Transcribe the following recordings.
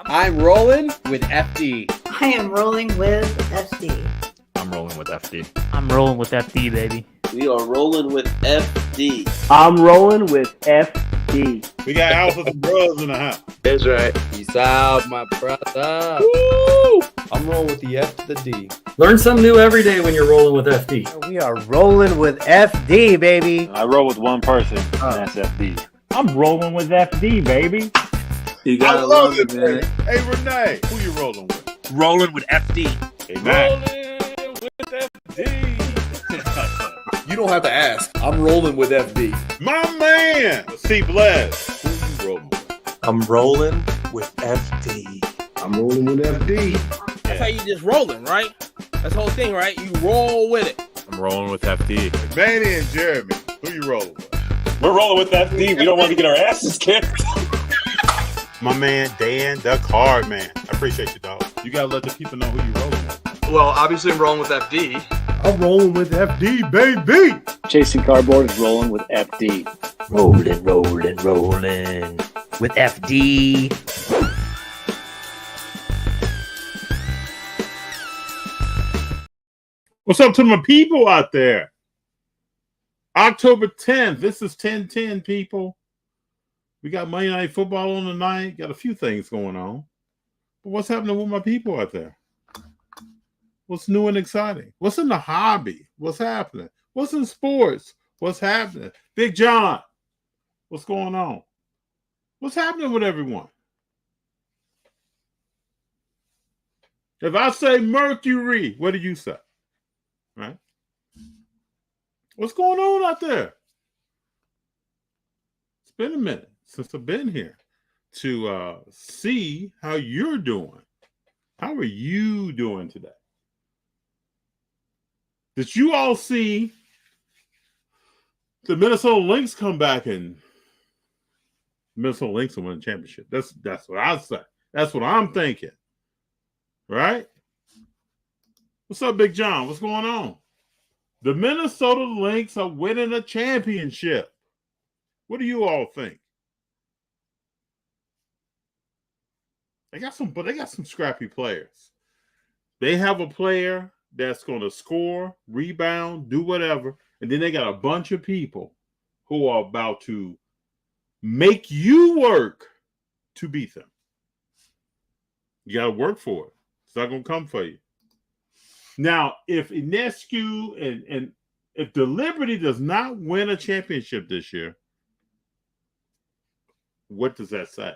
I'm rolling with FD. I am rolling with FD. I'm rolling with FD. I'm rolling with FD, baby. We are rolling with FD. I'm rolling with FD. We got alphas and bros in the house. That's right. Peace out, my brother. Woo! I'm rolling with the F to the D. Learn something new every day when you're rolling with FD. We are rolling with FD, baby. I roll with one person, and that's FD. I'm rolling with FD, baby. You I gotta love love it, it, man. man. Hey, Renee, who you rolling with? Rolling with FD. Amen. Rolling with FD. You don't have to ask. I'm rolling with FD. My man, C. Bless. Who you rolling with? I'm rolling with FD. I'm rolling with FD. That's how you just rolling, right? That's the whole thing, right? You roll with it. I'm rolling with FD. Manny and Jeremy, who you rolling with? We're rolling with FD. We don't want to get our asses kicked. My man, Dan, the card man. I appreciate you, dog. You gotta let the people know who you rolling with. Well, obviously I'm rolling with FD. I'm rolling with FD, baby. Chasing Cardboard is rolling with FD. Rolling with FD. What's up to my people out there? October 10th. This is 10/10, people. We got Monday Night Football on tonight. Got a few things going on. But what's happening with my people out there? What's new and exciting? What's in the hobby? What's happening? What's in sports? What's happening? Big John, what's going on? What's happening with everyone? If I say Mercury, what do you say? Right? What's going on out there? It's been a minute since I've been here to see how you're doing. How are you doing today? Did you all see the Minnesota Lynx come back and Minnesota Lynx will win the championship? That's what I say. That's what I'm thinking. Right? What's up, Big John? What's going on? The Minnesota Lynx are winning a championship. What do you all think? They got some scrappy players. They have a player that's going to score, rebound, do whatever, and then they got a bunch of people who are about to make you work to beat them. You got to work for it. It's not going to come for you. Now, if Ionescu and if the Liberty does not win a championship this year, what does that say?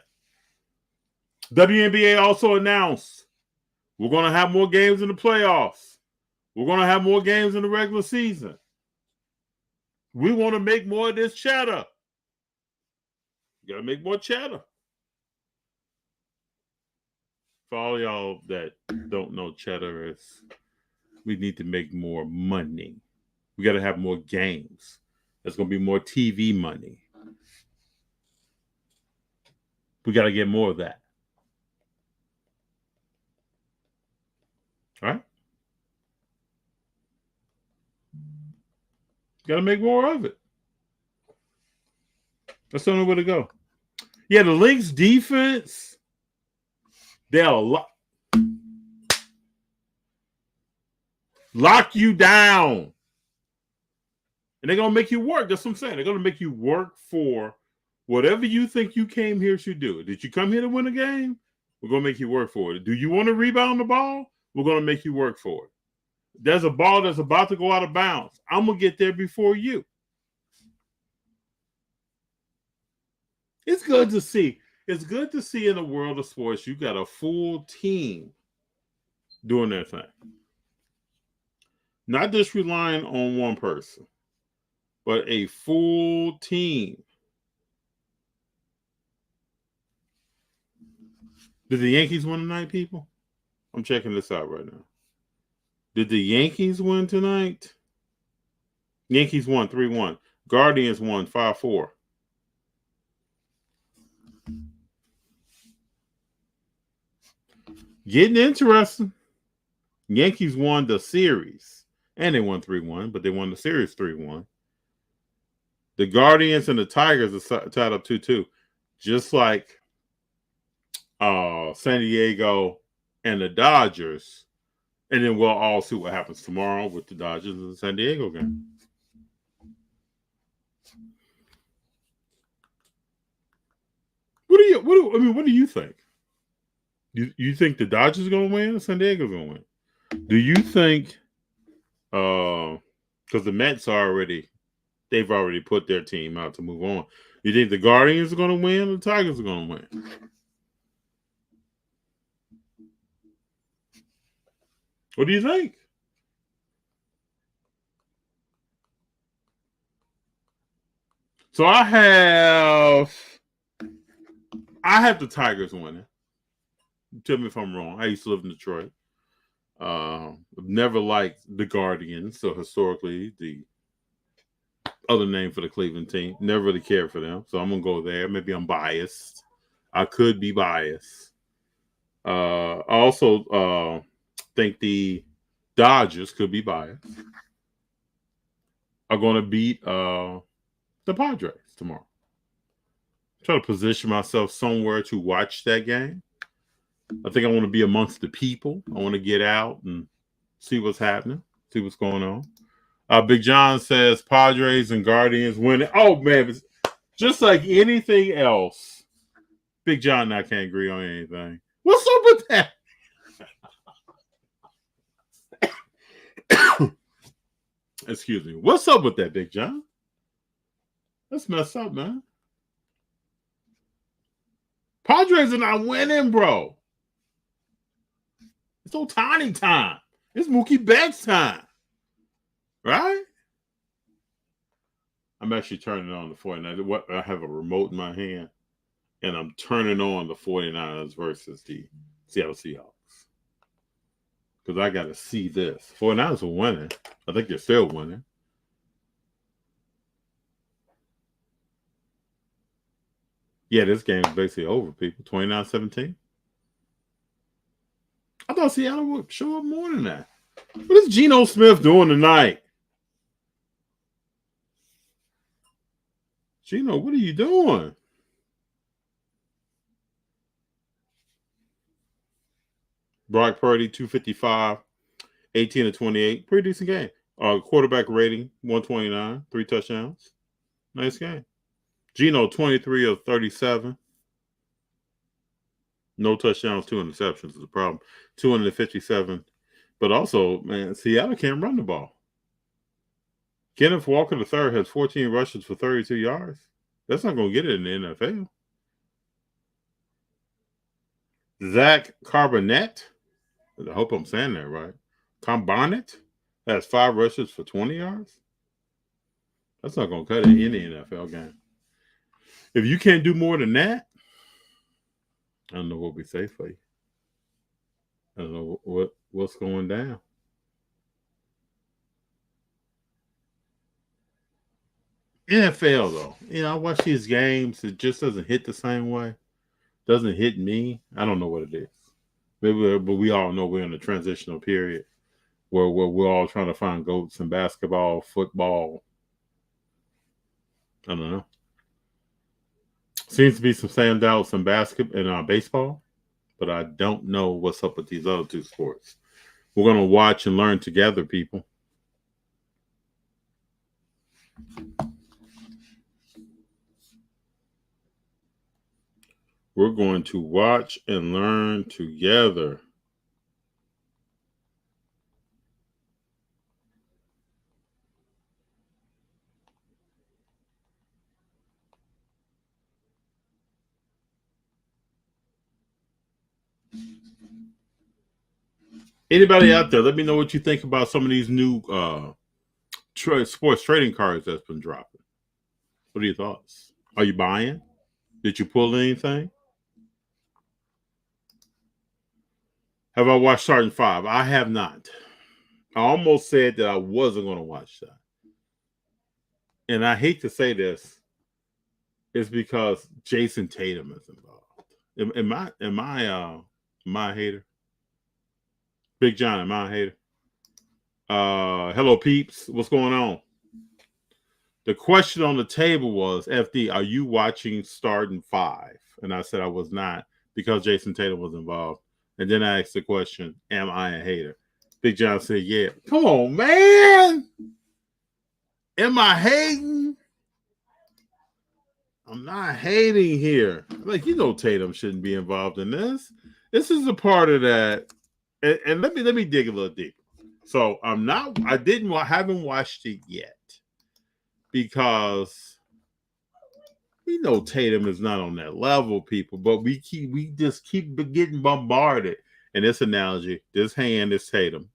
WNBA also announced we're going to have more games in the playoffs. We're going to have more games in the regular season. We want to make more of this cheddar. You got to make more cheddar. For all y'all that don't know, cheddar is we need to make more money. We got to have more games. There's going to be more TV money. We got to get more of that. All right? Got to make more of it. That's the only way to go. Yeah, the Lynx defense, they'll lock you down. And they're going to make you work. That's what I'm saying. They're going to make you work for whatever you think you came here to do. Did you come here to win a game? We're going to make you work for it. Do you want to rebound the ball? We're going to make you work for it. There's a ball that's about to go out of bounds. I'm going to get there before you. It's good to see. It's good to see in the world of sports, you got a full team doing their thing. Not just relying on one person, but a full team. Did the Yankees win tonight, people? I'm checking this out right now. Did the Yankees win tonight? Yankees won 3-1. Guardians won 5-4. Getting interesting. Yankees won the series. And they won 3-1, but they won the series 3-1. The Guardians and the Tigers are tied up 2-2. Just like San Diego, and the Dodgers. And then we'll all see what happens tomorrow with the Dodgers and the San Diego game. What do you think? You think the Dodgers are going to win or San Diego is going to win? Do you think, because the Mets they've already put their team out to move on. You think the Guardians are going to win or the Tigers are going to win? What do you think? So I have the Tigers winning. Tell me if I'm wrong. I used to live in Detroit. I've never liked the Guardians, so historically the other name for the Cleveland team. Never really cared for them, so I'm gonna go there. Maybe I'm biased. I could be biased. I also think the Dodgers could be biased. Are going to beat the Padres tomorrow. Try to position myself somewhere to watch that game. I think I want to be amongst the people. I want to get out and see what's happening, see what's going on. Big John says Padres and Guardians winning. Oh, man, just like anything else, Big John and I can't agree on anything. What's up with that? Excuse me. What's up with that, Big John? That's messed up, man. Padres are not winning, bro. It's Ohtani time. It's Mookie Betts time. Right? I'm actually turning on the 49ers. I have a remote in my hand, and I'm turning on the 49ers versus the Seattle Seahawks. Because I got to see this. 49ers are winning. I think they're still winning. Yeah, this game is basically over, people. 29-17. I thought Seattle would show up more than that. What is Geno Smith doing tonight? Geno, what are you doing? Brock Purdy, 255, 18-28. Pretty decent game. Quarterback rating, 129, 3 touchdowns. Nice game. Geno, 23 of 37. No touchdowns, 2 interceptions is the problem. 257. But also, man, Seattle can't run the ball. Kenneth Walker III has 14 rushes for 32 yards. That's not going to get it in the NFL. Zach Carbonet, I hope I'm saying that right. Carbonet has 5 rushes for 20 yards. That's not going to cut it in any NFL game. If you can't do more than that, I don't know what we say for you. I don't know what's going down. NFL, though. I watch these games. It just doesn't hit the same way. Doesn't hit me. I don't know what it is. But we all know we're in a transitional period where we're all trying to find goats in basketball, football. I don't know. Seems to be some standouts in basketball and baseball, but I don't know what's up with these other 2 sports. We're going to watch and learn together, people. We're going to watch and learn together. Anybody out there, let me know what you think about some of these new sports trading cards that's been dropping. What are your thoughts? Are you buying? Did you pull anything? Have I watched Sergeant 5? I have not. I almost said that I wasn't going to watch that. And I hate to say this. It's because Jason Tatum is involved. Am I a hater? Big John, am I a hater? Hello, peeps. What's going on? The question on the table was, FD, are you watching Starting 5? And I said I was not because Jason Tatum was involved. And then I asked the question, am I a hater? Big John said, yeah. Come on, man. Am I hating? I'm not hating here. Like, Tatum shouldn't be involved in this. This is a part of that. And let me dig a little deeper. So haven't watched it yet because we know Tatum is not on that level, people, but we just keep getting bombarded. In this analogy, this hand is Tatum,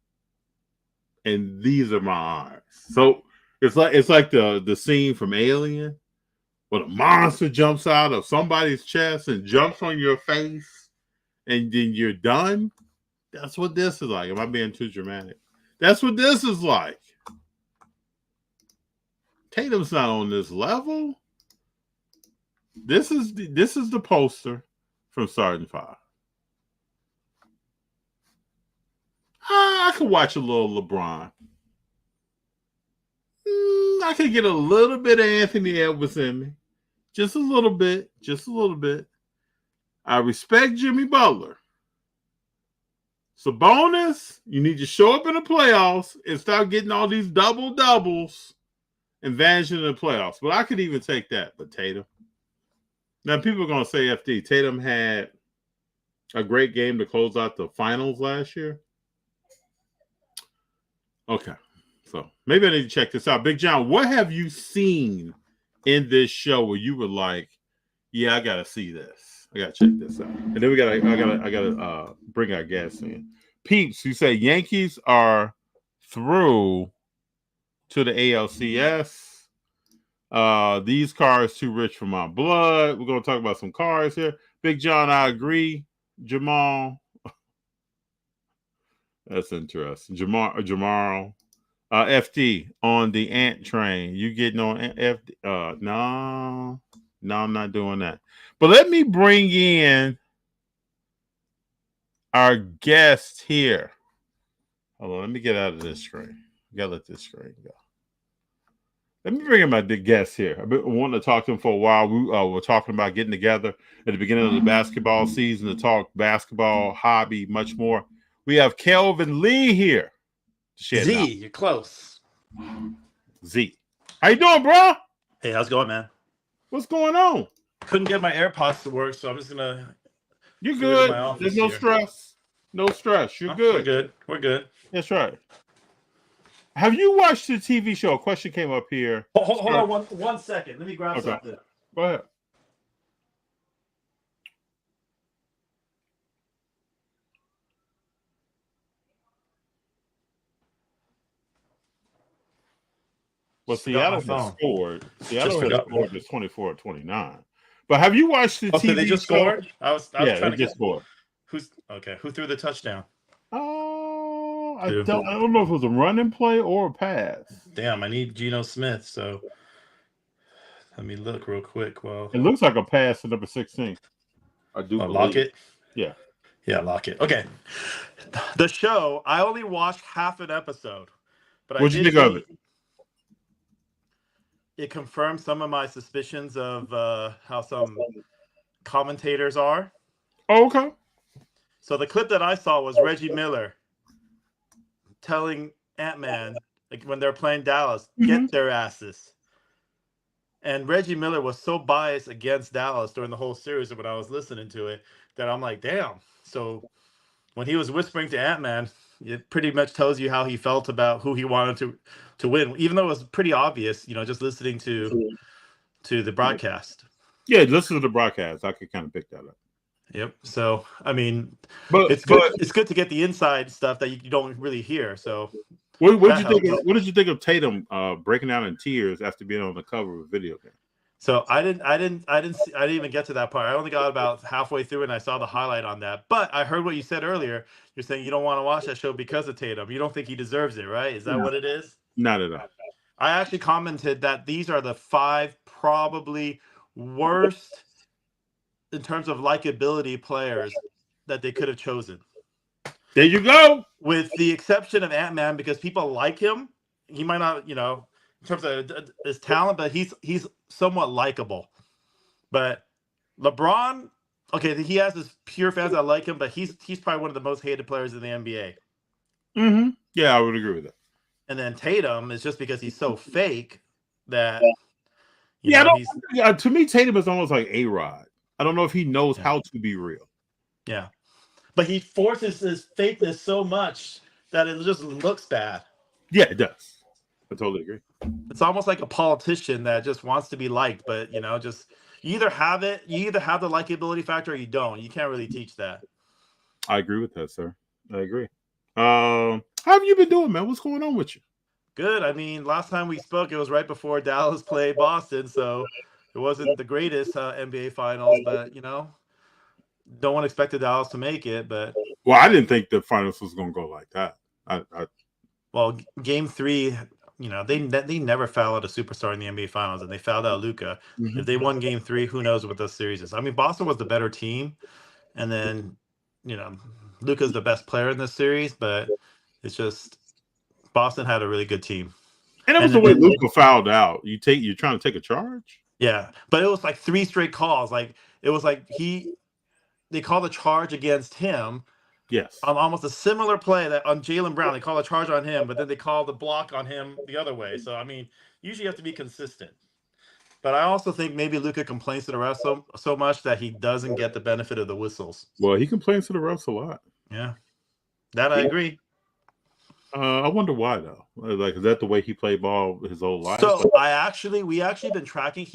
and these are my arms. So it's like the scene from Alien where the monster jumps out of somebody's chest and jumps on your face, and then you're done. That's what this is like. Am I being too dramatic? That's what this is like. Tatum's not on this level. This is the poster from Sergeant 5. I could watch a little LeBron. I could get a little bit of Anthony Edwards in me. Just a little bit. Just a little bit. I respect Jimmy Butler. Sabonis, you need to show up in the playoffs and start getting all these double-doubles and vanishing in the playoffs. But I could even take that. But Tatum. Now, people are going to say FD. Tatum had a great game to close out the finals last year. Okay. So maybe I need to check this out. Big John, what have you seen in this show where you were like, yeah, I got to see this. I got to check this out. And then I gotta bring our guests in. Peeps, you say Yankees are through to the ALCS. These cars too rich for my blood. We're gonna talk about some cars here. Big John, I agree. Jamal, that's interesting. Jamal, FD on the Ant train. You getting on FD? No, I'm not doing that. But let me bring in our guest here. Hold on, let me get out of this screen. Gotta let this screen go. Let me bring in my big guest here. I've been wanting to talk to him for a while. We were talking about getting together at the beginning of the basketball season to talk basketball, hobby, much more. We have Kelvin Lee here. You're close. Z. How you doing, bro? Hey, how's it going, man? What's going on? Couldn't get my AirPods to work, so I'm just gonna. You're good. There's no stress. No stress. You're good. We're good. We're good. That's right. Have you watched the TV show? A question came up here. Hold on one second. Let me grab something. Go ahead. Well, Seattle has scored. Seattle has scored just 24-29. But have you watched the TV they just show? Scored? I was trying to just scored. Who threw the touchdown? I don't know if it was a running play or a pass. Damn, I need Geno Smith, so let me look real quick. Well, it looks like a pass to number 16. I do believe. Lockett? Yeah. Yeah, Lockett. Okay. The show, I only watched half an episode. But What'd you think of it? It confirmed some of my suspicions of how some commentators are. Oh, okay. So the clip that I saw was Reggie Miller telling Ant-Man, like when they're playing Dallas, get their asses. And Reggie Miller was so biased against Dallas during the whole series of when I was listening to it that I'm like, damn. So when he was whispering to Ant-Man, it pretty much tells you how he felt about who he wanted to win, even though it was pretty obvious, just listening to the broadcast. Yeah, listen to the broadcast. I could kind of pick that up. Yep. So I mean, but it's good. It's good to get the inside stuff that you don't really hear. So what did you think of Tatum breaking out in tears after being on the cover of a video game? So I didn't even get to that part. I only got about halfway through and I saw the highlight on that. But I heard what you said earlier. You're saying you don't want to watch that show because of Tatum. You don't think he deserves it, right? Is that what it is? Not at all. I actually commented that these are the 5 probably worst in terms of likability players that they could have chosen. There you go. With the exception of Ant-Man, because people like him. He might not, in terms of his talent, but he's somewhat likable. But LeBron, okay, he has his pure fans that like him, but he's probably one of the most hated players in the NBA. Mm-hmm. Yeah, I would agree with that. And then Tatum is just because he's so fake that to me, Tatum is almost like A-Rod. I don't know if he knows how to be real. Yeah, but he forces his fakeness so much that it just looks bad. Yeah, it does. I totally agree. It's almost like a politician that just wants to be liked, but just you either have the likability factor or you don't. You can't really teach that. I agree with that, sir. I agree. How have you been doing, man? What's going on with you? Good. I mean, last time we spoke, it was right before Dallas played Boston, so it wasn't the greatest NBA Finals, but no one expected Dallas to make it. But I didn't think the finals was going to go like that. Well, Game 3, they never foul out a superstar in the NBA Finals, and they fouled out Luka. Mm-hmm. If they won Game 3, who knows what this series is? I mean, Boston was the better team, and then Luka's the best player in this series, but it's just Boston had a really good team. And it was the way Luka fouled out. You're trying to take a charge? Yeah, but it was like 3 straight calls. Like it was like they called a charge against him. Yes. On almost a similar play that on Jaylen Brown, they call a charge on him, but then they call the block on him the other way. So I mean, usually you have to be consistent. But I also think maybe Luka complains to the refs so much that he doesn't get the benefit of the whistles. Well, he complains to the refs a lot. Yeah, that I agree. I wonder why though. Like, is that the way he played ball his whole life? So we actually been tracking.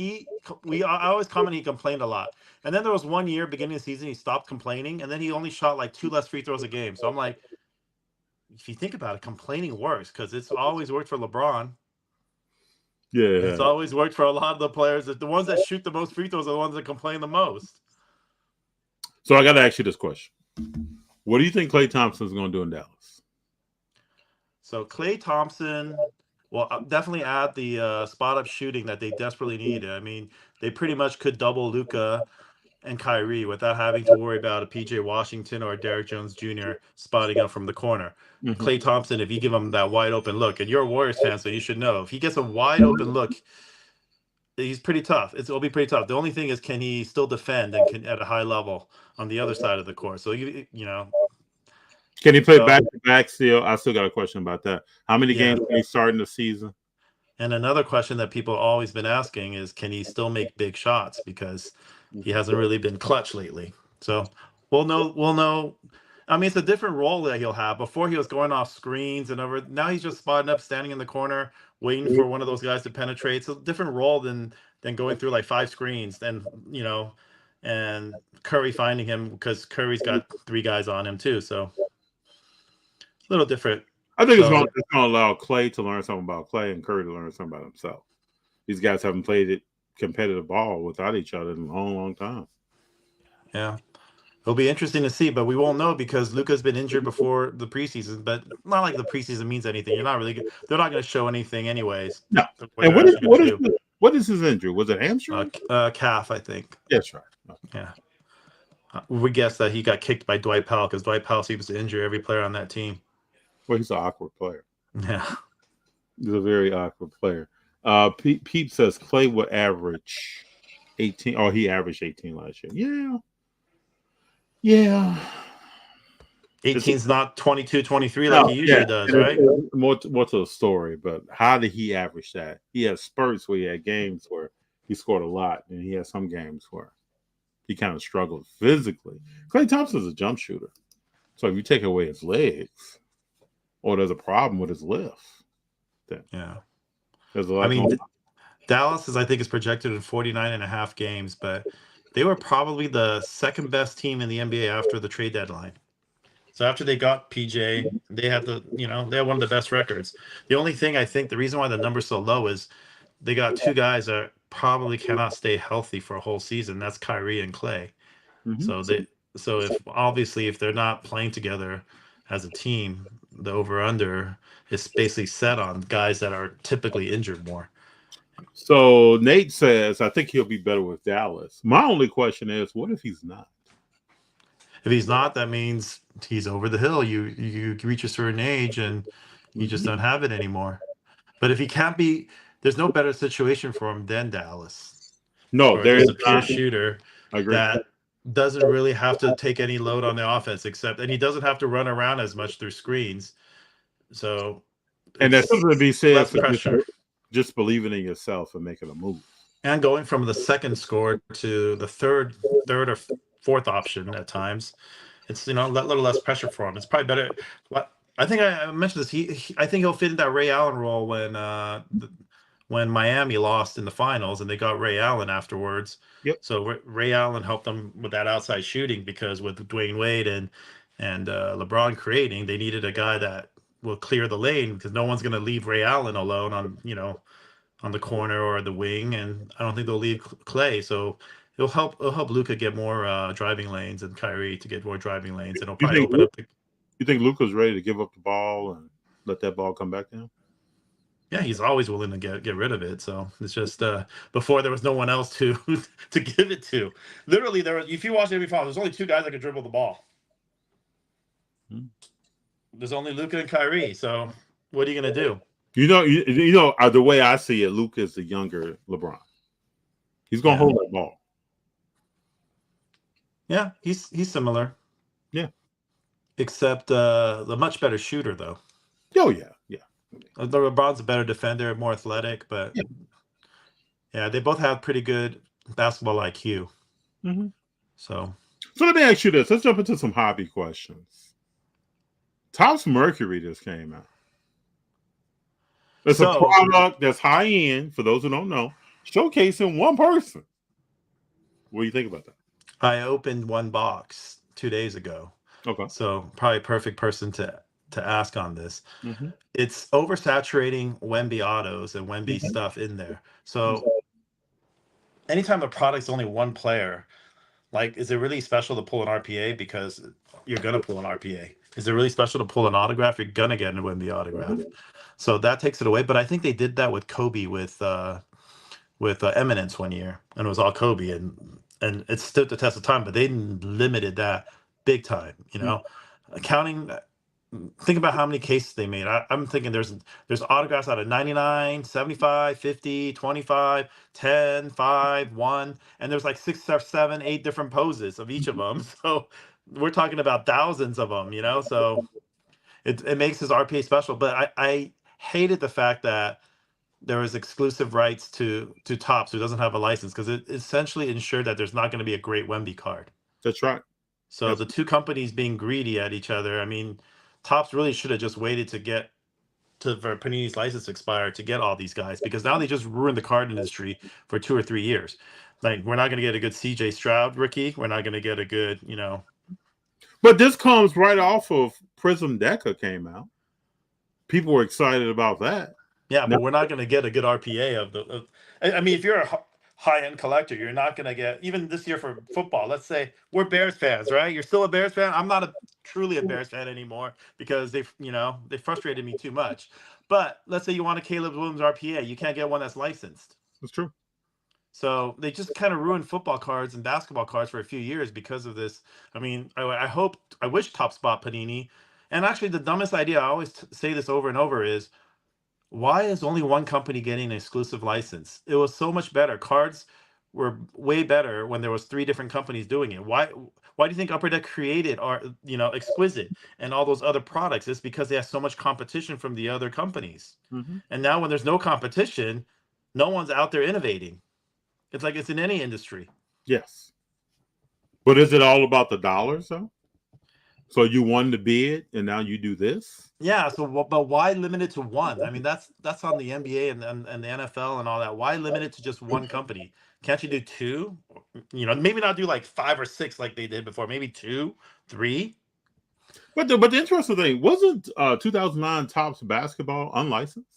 I always comment he complained a lot, and then there was one year beginning of the season he stopped complaining, and then he only shot like 2 less free throws a game. So I'm like, if you think about it, complaining works because it's always worked for LeBron. Yeah, it's always worked for a lot of the players. The ones that shoot the most free throws are the ones that complain the most. So I got to ask you this question: what do you think Klay Thompson is going to do in Dallas? So Klay Thompson will definitely add the spot-up shooting that they desperately need. I mean, they pretty much could double Luka and Kyrie without having to worry about a PJ Washington or a Derrick Jones Jr. spotting up from the corner. Mm-hmm. Klay Thompson, if you give him that wide open look, and you're a Warriors fan, so you should know, if he gets a wide open look, he's pretty tough. It'll be pretty tough. The only thing is, can he still defend and can at a high level on the other side of the court? So can he play back to back still? I still got a question about that. How many games can he start in the season? And another question that people have always been asking is, can he still make big shots? Because he hasn't really been clutch lately. So we'll know. I mean, it's a different role that he'll have. Before he was going off screens and over. Now he's just spotting up, standing in the corner, waiting for one of those guys to penetrate. It's a different role than going through like 5 screens. And Curry finding him because Curry's got 3 guys on him too. So a little different. I think it's going to allow Klay to learn something about Klay and Curry to learn something about himself. These guys haven't played it competitive ball without each other in a long, long time. Yeah. It'll be interesting to see, but we won't know because Luka's been injured before the preseason, but not like the preseason means anything. They're not going to show anything anyways. No. And what is his injury? Was it hamstring? Calf, I think. That's right. Okay. Yeah. We guess that he got kicked by Dwight Powell because Dwight Powell seems to injure every player on that team. Well, he's an awkward player. Yeah. He's a very awkward player. Pete says Klay will average 18. Oh, he averaged 18 last year. Yeah. Yeah. 18's not 22, 23 like he usually does, right? More to the story, but how did he average that? He had spurts where he had games where he scored a lot, and he had some games where he kind of struggled physically. Klay Thompson's a jump shooter. So if you take away his legs, or there's a problem with his lift, then there's a lot. I mean, Dallas I think is projected in 49.5 games, but they were probably the second best team in the NBA after the trade deadline. So after they got PJ, they had they had one of the best records. The only thing I think the reason why the number's so low is they got 2 guys that probably cannot stay healthy for a whole season. That's Kyrie and Klay. Mm-hmm. So if they're not playing together as a team, the over-under is basically set on guys that are typically injured more. So Nate says, I think he'll be better with Dallas. My only question is, what if he's not? If he's not, that means he's over the hill. You reach a certain age and you just don't have it anymore. But if he can't be, there's no better situation for him than Dallas. No, there's a pure shooter I agree. that doesn't really have to take any load on the offense and he doesn't have to run around as much through screens. So, and there's something to be said less for pressure. just believing in yourself and making a move. And going from the second score to the third or fourth option at times, it's a little less pressure for him. It's probably better. I think I mentioned this. I think he'll fit in that Ray Allen role when Miami lost in the finals and they got Ray Allen afterwards. Yep. So Ray Allen helped them with that outside shooting because with Dwayne Wade and LeBron creating, they needed a guy that will clear the lane because no one's going to leave Ray Allen alone on the corner or the wing, and I don't think they'll leave Clay. So it'll help Luka get more driving lanes and Kyrie to get more driving lanes, and it'll probably open up. You think Luka's ready to give up the ball and let that ball come back to him? Yeah, he's always willing to get rid of it. So it's just before there was no one else to to give it to. Literally, if you watch every final, there's only two guys that could dribble the ball. There's only Luka and Kyrie. So what are you gonna do? The way I see it, Luka is the younger LeBron. He's gonna hold that ball. Yeah, he's similar. Yeah, except the much better shooter though. Oh yeah. LeBron's a better defender, more athletic, but yeah, they both have pretty good basketball IQ. Mm-hmm. So let me ask you this. Let's jump into some hobby questions. Topps Mercury just came out. It's a product that's high end, for those who don't know, showcasing one person. What do you think about that? I opened one box 2 days ago. Okay. So probably perfect person to ask on this. Mm-hmm. It's oversaturating Wemby autos and Wemby stuff in there. So anytime the product's only one player, like, is it really special to pull an RPA? Because you're going to pull an RPA. Is it really special to pull an autograph? You're going to get a Wemby autograph. So that takes it away. But I think they did that with Kobe with Eminence one year, and it was all Kobe, and it stood the test of time. But they limited that big time. Think about how many cases they made. I'm thinking there's autographs out of 99, 75, 50, 25, 10, 5, 1, and there's like 6 or 7, 8 different poses of each of them. So we're talking about thousands of them, so it makes his RPA special. But I hated the fact that there was exclusive rights to Topps, who doesn't have a license, because it essentially ensured that there's not going to be a great Wemby card. That's right. So the two companies being greedy at each other, I mean, Topps really should have just waited for Panini's license expire to get all these guys, because now they just ruined the card industry for 2 or 3 years. Like, we're not going to get a good CJ Stroud rookie. We're not going to get a good, But this comes right off of Prism Deca came out. People were excited about that. Yeah, but we're not going to get a good RPA I mean, if you're a high-end collector, you're not going to get, even this year for football, let's say we're Bears fans, right? You're still a Bears fan. I'm not truly a Bears fan anymore because they frustrated me too much. But let's say you want a Caleb Williams RPA, you can't get one that's licensed. That's true. So they just kind of ruined football cards and basketball cards for a few years because of this. I mean, I wish Top Spot Panini. And actually, the dumbest idea, I always say this over and over, is why is only one company getting an exclusive license? It was so much better. Cards were way better when there was 3 different companies doing it. Why do you think Upper Deck created Exquisite and all those other products? It's because they have so much competition from the other companies. Mm-hmm. And now when there's no competition, no one's out there innovating. It's like it's in any industry. Yes. But is it all about the dollars, though? So you won the bid, and now you do this? Yeah. So, but why limit it to one? I mean, that's on the NBA and the NFL and all that. Why limit it to just one company? Can't you do 2? Maybe not do like 5 or 6 like they did before. Maybe 2, 3. But the interesting thing, wasn't 2009 Topps basketball unlicensed?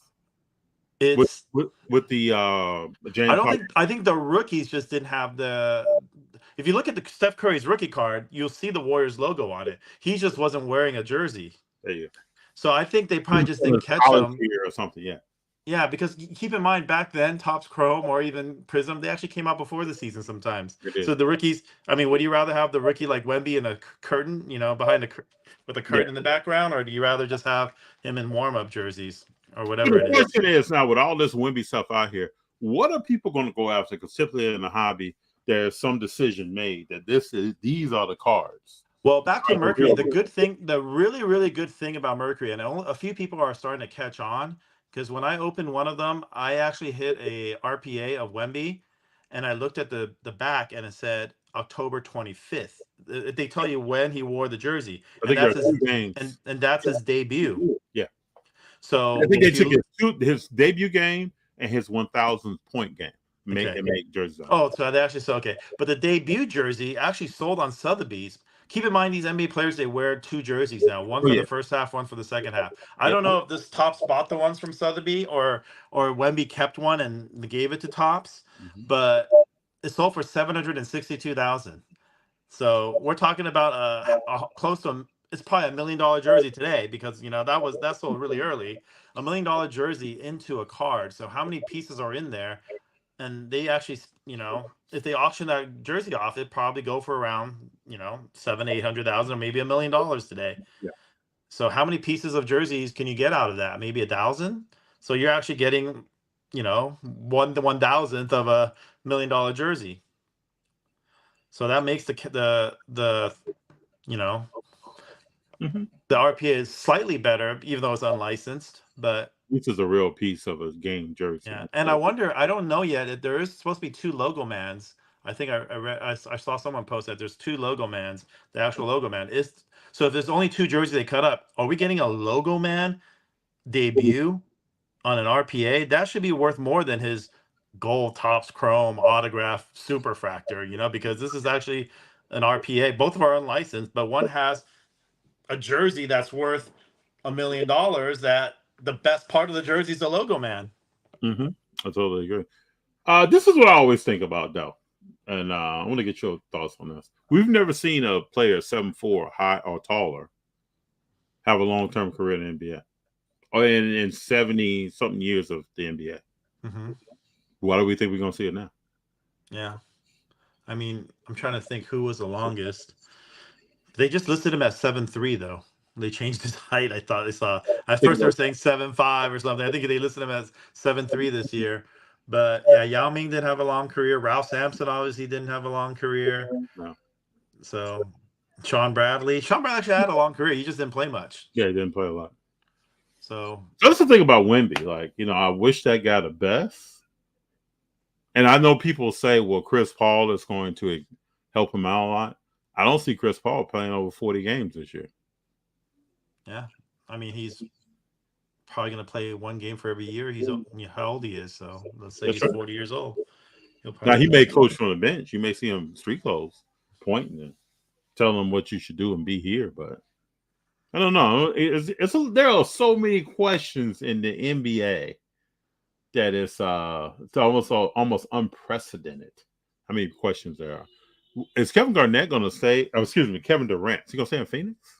It's with the James. I think the rookies just didn't have the. If you look at the Steph Curry's rookie card, you'll see the Warriors logo on it. He just wasn't wearing a jersey. There you go. So I think they probably just didn't catch him. Or something, yeah. Yeah, because keep in mind, back then, Topps Chrome or even Prism, they actually came out before the season sometimes. So the rookies, I mean, would you rather have the rookie like Wemby in a curtain, behind with a curtain in the background, or do you rather just have him in warm-up jerseys or whatever it is? The question is now, with all this Wemby stuff out here, what are people going to go after? Because simply in the hobby, there's some decision made that these are the cards. Well, back to Mercury. The really, really good thing about Mercury, and a few people are starting to catch on, because when I opened one of them, I actually hit a RPA of Wemby, and I looked at the back, and it said October 25th. They tell you when he wore the jersey, and that's his debut. Yeah. So I think they took his debut game and his 1,000th point game. Make jerseys. Oh, so they actually okay. But the debut jersey actually sold on Sotheby's. Keep in mind, these NBA players, they wear 2 jerseys now, one for the first half, one for the second half. I don't know if this Topps bought the ones from Sotheby or Wemby kept one and gave it to Topps, but it sold for $762,000. So we're talking about close to it's probably $1 million jersey today, because that sold really early. $1 million jersey into a card. So how many pieces are in there? And they actually, if they auction that jersey off, it'd probably go for around, $700,000-800,000 or maybe $1 million today. Yeah. So how many pieces of jerseys can you get out of that? Maybe 1,000. So you're actually getting, 1/1000th of $1 million jersey. So that makes the RPA is slightly better, even though it's unlicensed, but. This is a real piece of a game jersey. Yeah, and I wonder, I don't know yet, if there is supposed to be 2 logo mans. I think I saw someone post that there's 2 logo mans. The actual logo man is, so if there's only 2 jerseys they cut up, are we getting a logo man debut on an RPA? That should be worth more than his gold Topps Chrome autograph superfractor, because this is actually an RPA. Both of them are unlicensed, but one has a jersey that's worth $1 million that the best part of the jersey is the logo man. I totally agree. This is what I always think about, though, and I want to get your thoughts on this. We've never seen a player 7'4" high or taller have a long-term career in the NBA, or in 70-something years of the NBA. Why do we think we're going to see it now? Yeah, I mean, I'm trying to think who was the longest. They just listed him at 7'3", though. They changed his height. I thought I saw. At first they were saying 7'5" or something. I think they listed him as 7'3" this year. But yeah, Yao Ming didn't have a long career. Ralph Sampson obviously didn't have a long career. No. So Sean Bradley actually had a long career. He just didn't play much. Yeah, he didn't play a lot. So that's the thing about Wemby. Like, I wish that guy the best. And I know people say, well, Chris Paul is going to help him out a lot. I don't see Chris Paul playing over 40 games this year. Yeah, I mean, he's probably going to play 1 game for every year. He's how old he is, so let's say he's 40 years old. Now he may coach from the bench. You may see him street clothes, pointing and telling him what you should do and be here. But I don't know. There are so many questions in the NBA that it's almost unprecedented. How many questions there are? Is Kevin Garnett going to stay? Kevin Durant. Is he going to stay in Phoenix?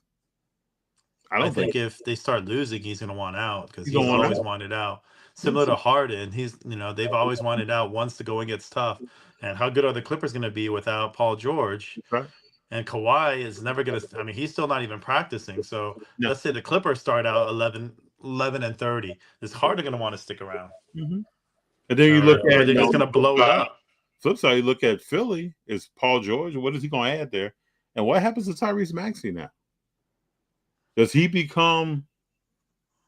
I think if they start losing, he's going to want out, because he's always wanted out. Similar to Harden, they've always wanted out once the going gets tough. And how good are the Clippers going to be without Paul George? Right. And Kawhi is never going to. I mean, he's still not even practicing. So let's say the Clippers start out 11-30. It's Harden going to want to stick around. And then you look at, they're just going to blow it up. Flip side, you look at Philly. Is Paul George? What is he going to add there? And what happens to Tyrese Maxey now? Does he become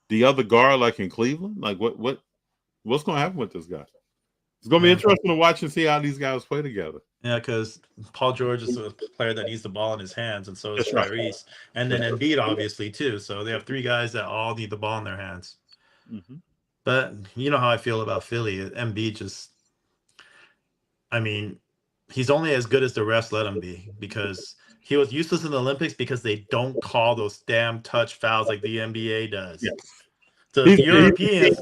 the other guard like in Cleveland? Like what's going to happen with this guy? It's going to be interesting to watch and see how these guys play together. Yeah, because Paul George is a player that needs the ball in his hands, and so is Tyrese. And then Embiid, obviously, too. So they have 3 guys that all need the ball in their hands. But you know how I feel about Philly. Embiid he's only as good as the rest let him be, because he was useless in the Olympics because they don't call those damn touch fouls like the NBA does. Yeah. So the Europeans,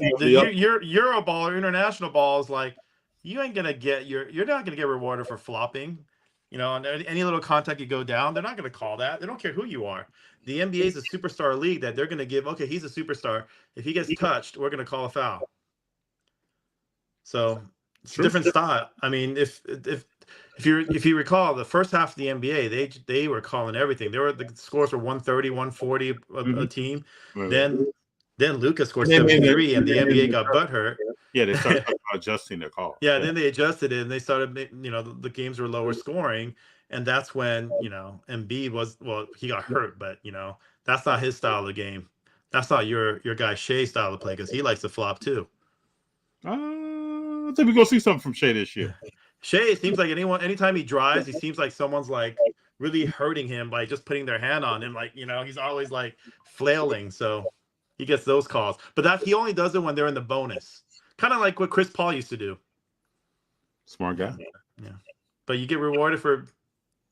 Euro ball or international ball is like, you're not gonna get rewarded for flopping. And any little contact you go down, they're not gonna call that. They don't care who you are. The NBA is a superstar league that they're gonna give. Okay, he's a superstar. If he gets touched, we're gonna call a foul. So it's a different style. I mean, if you recall, the first half of the NBA, they were calling everything. The scores were 130, 140 a team. Then Luka scored 73, and the NBA got butthurt. Yeah, they started adjusting their call. Yeah, then they adjusted it and they started, the games were lower scoring. And that's when, Embiid he got hurt, but, that's not his style of game. That's not your guy Shea's style of play because he likes to flop too. I think we're going to see something from Shea this year. Shea, it seems like anytime he drives, he seems like someone's like really hurting him by just putting their hand on him. Like, he's always like flailing. So he gets those calls. But he only does it when they're in the bonus. Kind of like what Chris Paul used to do. Smart guy. Yeah. But you get rewarded for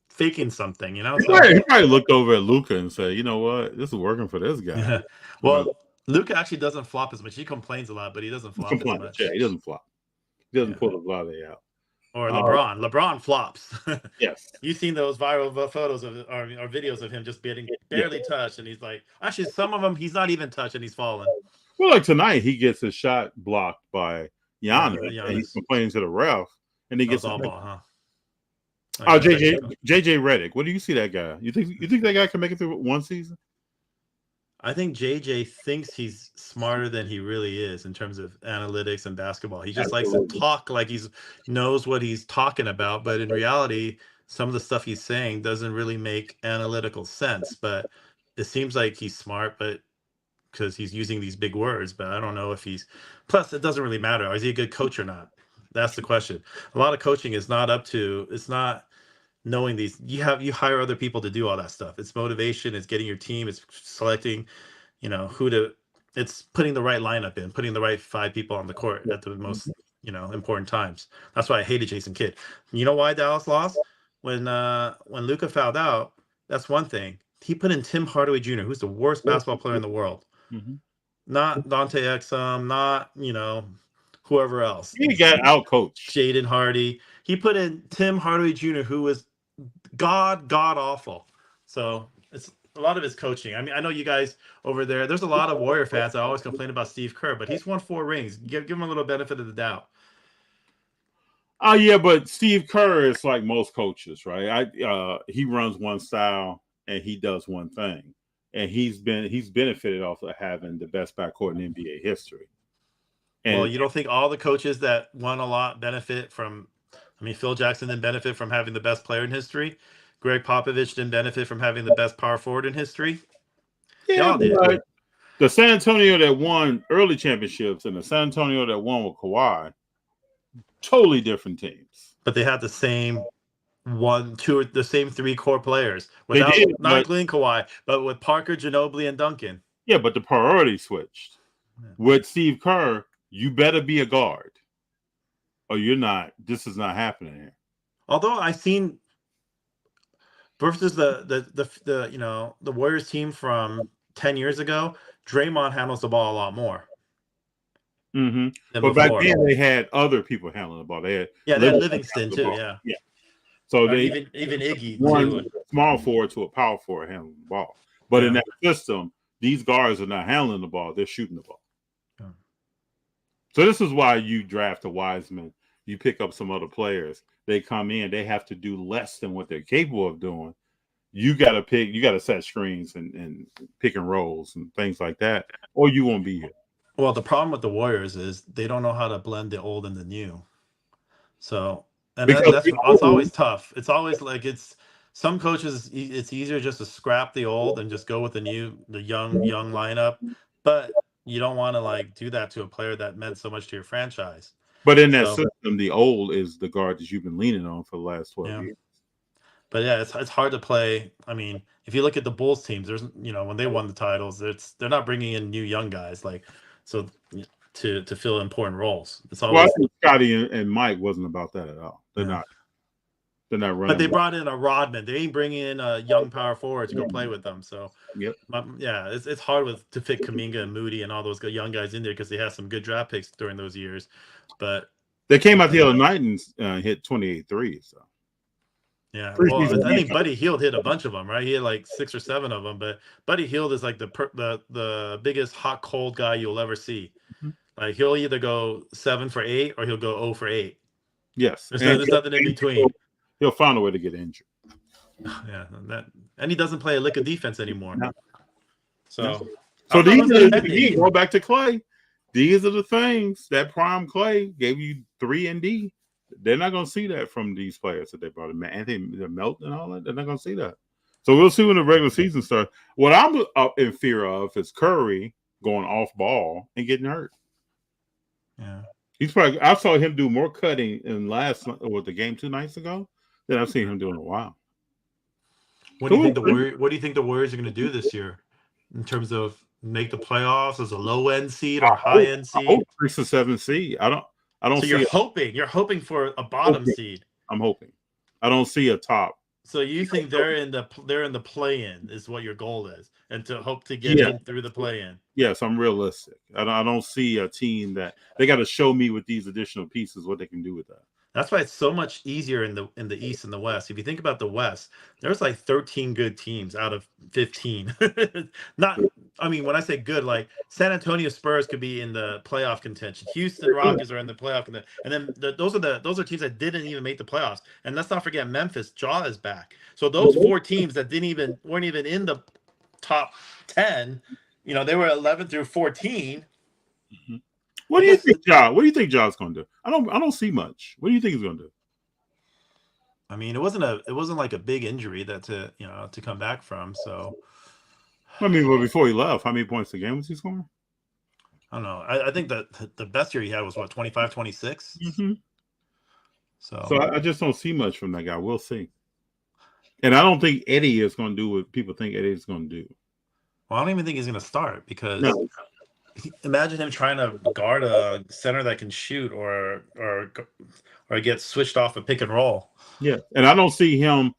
faking something, He probably looked over at Luka and said, you know what? This is working for this guy. Yeah. Well, Luka actually doesn't flop as much. He complains a lot, but he doesn't flop as much. Yeah, he doesn't flop. He doesn't pull the volley out. Or LeBron. LeBron flops. Yes. You've seen those viral photos or videos of him just getting barely touched, and he's like, actually, some of them he's not even touched, and he's falling. Well, like tonight, he gets his shot blocked by Giannis, and he's complaining to the ref, and he gets all ball, huh? Oh, JJ Redick. What do you see that guy? You think that guy can make it through one season? I think JJ thinks he's smarter than he really is in terms of analytics and basketball. He just likes to talk like he knows what he's talking about, but in reality, some of the stuff he's saying doesn't really make analytical sense. But it seems like he's smart, but because he's using these big words. But I don't know if he's. Plus, it doesn't really matter. Is he a good coach or not? That's the question. A lot of coaching is not up to. It's not knowing these. You hire other people to do all that stuff. It's motivation. It's getting your team. It's selecting, who to. It's putting the right lineup in, putting the right 5 people on the court at the most, important times. That's why I hated Jason Kidd. You know why Dallas lost? When Luka fouled out, that's one thing. He put in Tim Hardaway Jr., who's the worst basketball player in the world. Mm-hmm. Not Dante Exum, not whoever else. He got out coached. Jaden Hardy. He put in Tim Hardaway Jr., who was god awful. So it's a lot of his coaching. I mean, I know you guys over there. There's a lot of Warrior fans that always complain about Steve Kerr, but he's won 4 rings. Give him a little benefit of the doubt. Yeah, but Steve Kerr is like most coaches, right? He runs one style and he does one thing, and he's benefited off of having the best backcourt in NBA history. And, well, you don't think all the coaches that won a lot benefit from? I mean, Phil Jackson didn't benefit from having the best player in history. Greg Popovich didn't benefit from having the best power forward in history. Yeah, but the San Antonio that won early championships and the San Antonio that won with Kawhi, totally different teams. But they had the same the same 3 core players without not including Kawhi, but with Parker, Ginobili, and Duncan. Yeah, but the priority switched. Yeah. With Steve Kerr, you better be a guard, or you're not. This is not happening here. Although I've seen versus the Warriors team from 10 years ago, Draymond handles the ball a lot more. Mm-hmm. But back then they had other people handling the ball. They had Livingston too. Yeah. So even Iggy, one small forward to a power forward handling the ball. But in that system, these guards are not handling the ball; they're shooting the ball. Yeah. So this is why you draft a Wiseman. You pick up some other players. They come in, they have to do less than what they're capable of doing. You got to set screens and pick and rolls and things like that, or you won't be here. Well, the problem with the Warriors is they don't know how to blend the old and the new. So, and that's always tough. It's always like some coaches, it's easier just to scrap the old and just go with the young lineup. But you don't want to do that to a player that meant so much to your franchise. But in that system, the old is the guard that you've been leaning on for the last 12 years. But yeah, it's hard to play. I mean, if you look at the Bulls teams, there's when they won the titles, they're not bringing in new young guys to fill important roles. It's always. Well, I think Scotty and Mike wasn't about that at all. They're not running. But they brought in a Rodman. They ain't bringing in a young power forward to go play with them. So it's hard to fit Kuminga and Moody and all those young guys in there because they had some good draft picks during those years. But they came out the other night and hit 28 threes. So. Yeah, well, I think Buddy Hield hit a bunch of them, right? He had 6 or 7 of them, but Buddy Hield is the biggest hot cold guy you'll ever see. Mm-hmm. He'll either go 7 for 8 or he'll go 0 for 8. Yes, there's nothing in between. He'll find a way to get injured. Yeah, and he doesn't play a lick of defense anymore. No. So these go back to Clay. these are the things that Prime Clay gave you 3 and D. They're not going to see that from these players that they brought in. Anthony Melton and all that. They're not going to see that. So we'll see when the regular season starts. What I'm in fear of is Curry going off ball and getting hurt. Yeah. He's probably. I saw him do more cutting in the game 2 nights ago than I've seen him do in a while. What do you think the Warriors are going to do this year in terms of make the playoffs as a low end seed or high end seed? I hope 6 or 7 seed. I don't. So you're hoping for a bottom seed. I'm hoping. I don't see a top. So you think they're in the play-in is what your goal is, and to hope to get in through the play-in. Yes, I'm realistic. I don't see a team that they got to show me with these additional pieces what they can do with that. That's why it's so much easier in the East and the West. If you think about the West, there's like 13 good teams out of 15. When I say good, like San Antonio Spurs could be in the playoff contention. Houston Rockets are in the playoff contention. And then those are teams that didn't even make the playoffs. And let's not forget Memphis. Ja is back. So those 4 teams that weren't even in the top 10, they were 11 through 14. Mm-hmm. What do you think, Ja? What do you think Ja's going to do? I don't see much. What do you think he's going to do? I mean, it wasn't like a big injury to come back from. So, I mean, well, before he left, how many points a game was he scoring? I don't know. I think that the best year he had was 25, 26. Mm-hmm. So I just don't see much from that guy. We'll see. And I don't think Eddie is going to do what people think Eddie is going to do. Well, I don't even think he's going to start because. No. Imagine him trying to guard a center that can shoot or get switched off a pick and roll. Yeah, and I don't see him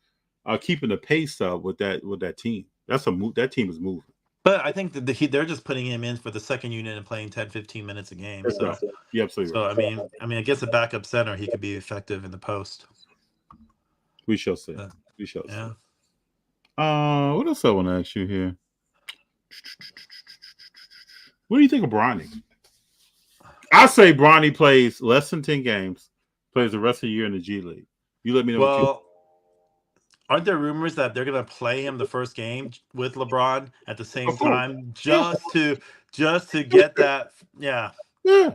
keeping the pace up with that team. That team is moving. But I think that they're just putting him in for the second unit and playing 10, 15 minutes a game. That's right. Yeah, absolutely. So right. I mean, against a backup center, he could be effective in the post. We shall see. We shall see. Yeah. What else I want to ask you here? What do you think of Bronny? I say Bronny plays less than 10 games, plays the rest of the year in the G League. You let me know. Well, aren't there rumors that they're going to play him the first game with LeBron at the same time just to get that? Yeah. Yeah.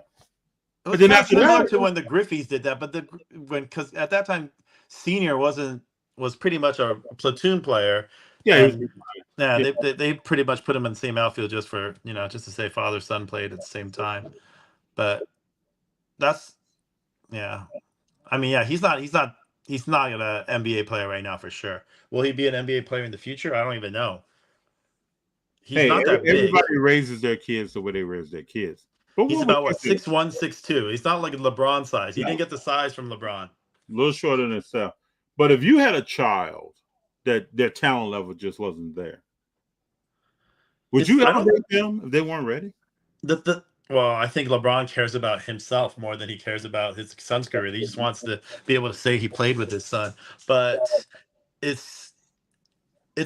It was not similar to when the Griffies did that, but because at that time, Senior was pretty much a platoon player. Yeah. They pretty much put him in the same outfield just to say father son played at the same time, but that's I mean he's not an NBA player right now for sure. Will he be an NBA player in the future? I don't even know. He's not that big. Everybody raises their kids the way they raise their kids. But he's about 6'1", 6'2". He's not like a LeBron size. He didn't get the size from LeBron. A little shorter than himself. But if you had a child that their talent level just wasn't there, would you elevate them if they weren't ready? Well, I think LeBron cares about himself more than he cares about his son's career. He just wants to be able to say he played with his son. But it's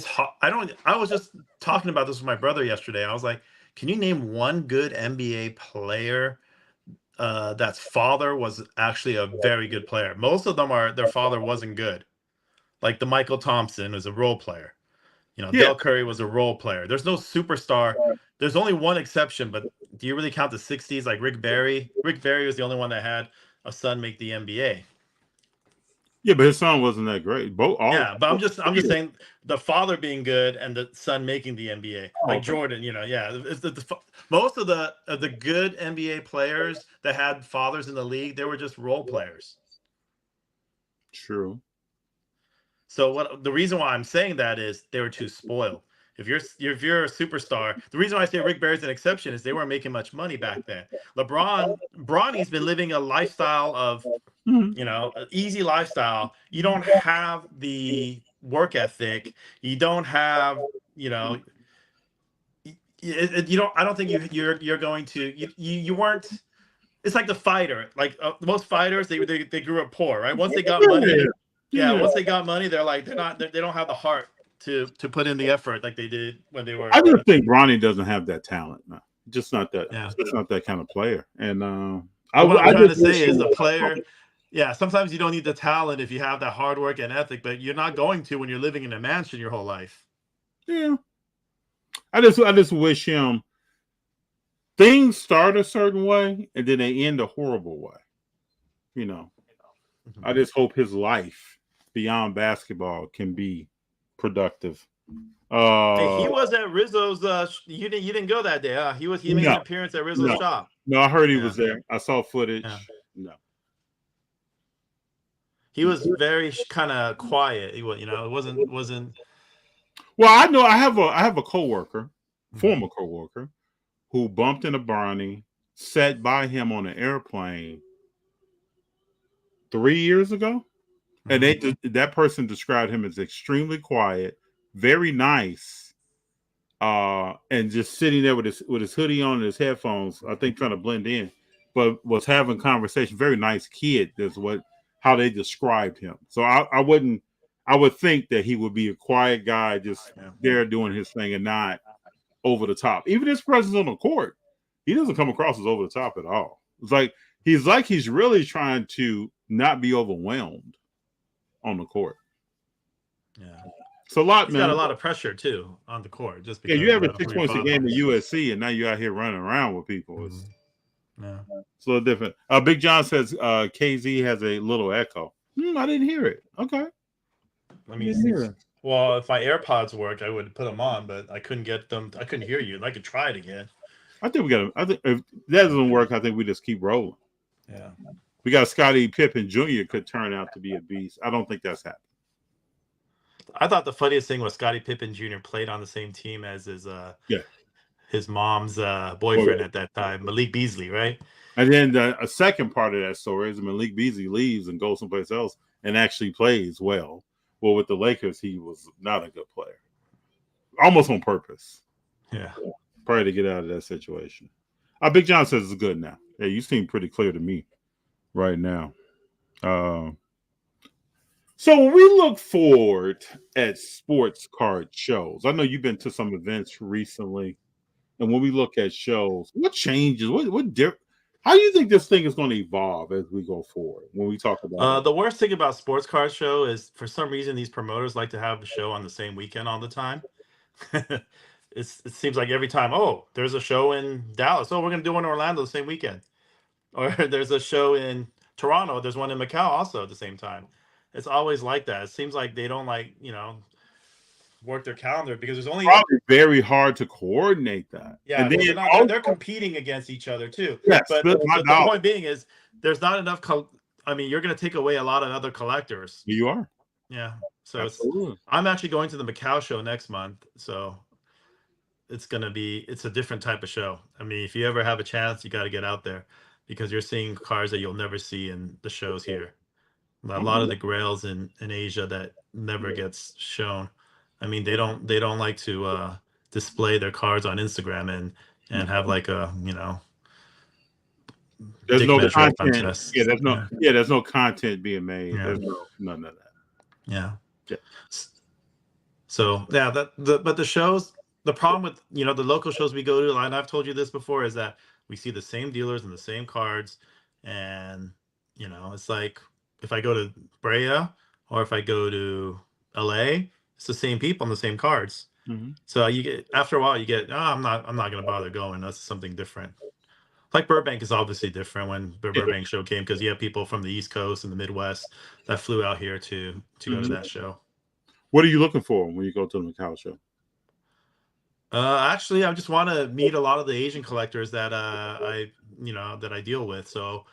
hard. I was just talking about this with my brother yesterday. I was like, can you name one good NBA player that's father was actually a very good player? Most of them their father wasn't good. Like the Michael Thompson was a role player. Del Curry was a role player. There's no superstar. There's only one exception, but do you really count the 60s like Rick Barry? Rick Barry was the only one that had a son make the NBA. Yeah, but his son wasn't that great. But I'm just saying the father being good and the son making the NBA. Like Jordan, most of the good NBA players that had fathers in the league, they were just role players. True. So the reason why I'm saying that is they were too spoiled. If you're a superstar, the reason why I say Rick Barry's an exception is they weren't making much money back then. Bronny's been living a lifestyle of, an easy lifestyle. You don't have the work ethic. You don't have, you don't. I don't think you're going to. You weren't. It's like the fighter. Like most fighters, they grew up poor, right? Once they got money. Once they got money, they don't have the heart to put in the effort like they did when they were. I just think Bronny doesn't have that talent. No. Just not that. Yeah. Just not that kind of player. And what I'm trying to say is a player. Yeah, sometimes you don't need the talent if you have that hard work and ethic, but you're not going to when you're living in a mansion your whole life. Yeah. I just wish him things start a certain way and then they end a horrible way. You know, I just hope his life beyond basketball can be productive. Hey, he was at Rizzo's. You didn't go that day, huh? He made an appearance at Rizzo's shop. No, I heard he was there. I saw footage. Yeah. No, he was very kind of quiet. He was, it wasn't. Well, I know I have a coworker, former coworker, who bumped into Barney, sat by him on an airplane 3 years ago, and that person described him as extremely quiet, very nice, and just sitting there with his hoodie on and his headphones, I think trying to blend in, but was having conversation. Very nice kid. That's how they described him. So I would think that he would be a quiet guy, just there doing his thing and not over the top. Even his presence on the court, he doesn't come across as over the top at all. It's like he's really trying to not be overwhelmed on the court. Yeah. It's a lot, He's man. got a lot of pressure too on the court. Just because you average 6 points a game at USC, and now you're out here running around with people. It's a little different. Big John says KZ has a little echo. I didn't hear it. Okay. Let me see. Well, if my AirPods worked, I would put them on, but I couldn't get them. I couldn't hear you. I could try it again. I think we got. I think if that doesn't work, I think we just keep rolling. Yeah. We got Scottie Pippen Jr. could turn out to be a beast. I don't think that's happening. I thought the funniest thing was Scottie Pippen Jr. played on the same team as his mom's boyfriend at that time, Malik Beasley, right? And then a second part of that story is Malik Beasley leaves and goes someplace else and actually plays well. Well, with the Lakers, he was not a good player, almost on purpose. Yeah, probably to get out of that situation. Big John says it's good now. Yeah, you seem pretty clear to me right now. So when we look forward at sports card shows, I know you've been to some events recently, and when we look at shows, what changes? How do you think this thing is going to evolve as we go forward? When we talk about the worst thing about sports card show is for some reason these promoters like to have the show on the same weekend all the time. It seems like every time, there's a show in Dallas. We're going to do one in Orlando the same weekend. Or there's a show in Toronto. There's one in Macau also at the same time. It's always like that. It seems like they don't work their calendar because there's only probably very hard to coordinate that. Yeah, and then they're competing against each other too. Yes, but the point being is there's not enough. You're going to take away a lot of other collectors. You are. Yeah. So I'm actually going to the Macau show next month. So it's a different type of show. I mean, if you ever have a chance, you got to get out there because you're seeing cars that you'll never see in the shows here. A lot of the grails in Asia that never gets shown. I mean, they don't like to display their cards on Instagram and have like a there's no content. Contest. Yeah, there's no content being made. Yeah. There's none of that. Yeah. So but the shows, the problem with the local shows we go to, and I've told you this before, is that we see the same dealers and the same cards, and it's like if I go to Brea or if I go to LA, it's the same people and the same cards. Mm-hmm. So you get after a while you get I'm not going to bother going. That's something different. Like Burbank is obviously different when the Burbank show came because you have people from the East Coast and the Midwest that flew out here to go to that show. What are you looking for when you go to the Macau show? Actually, I just want to meet a lot of the Asian collectors that I deal with. So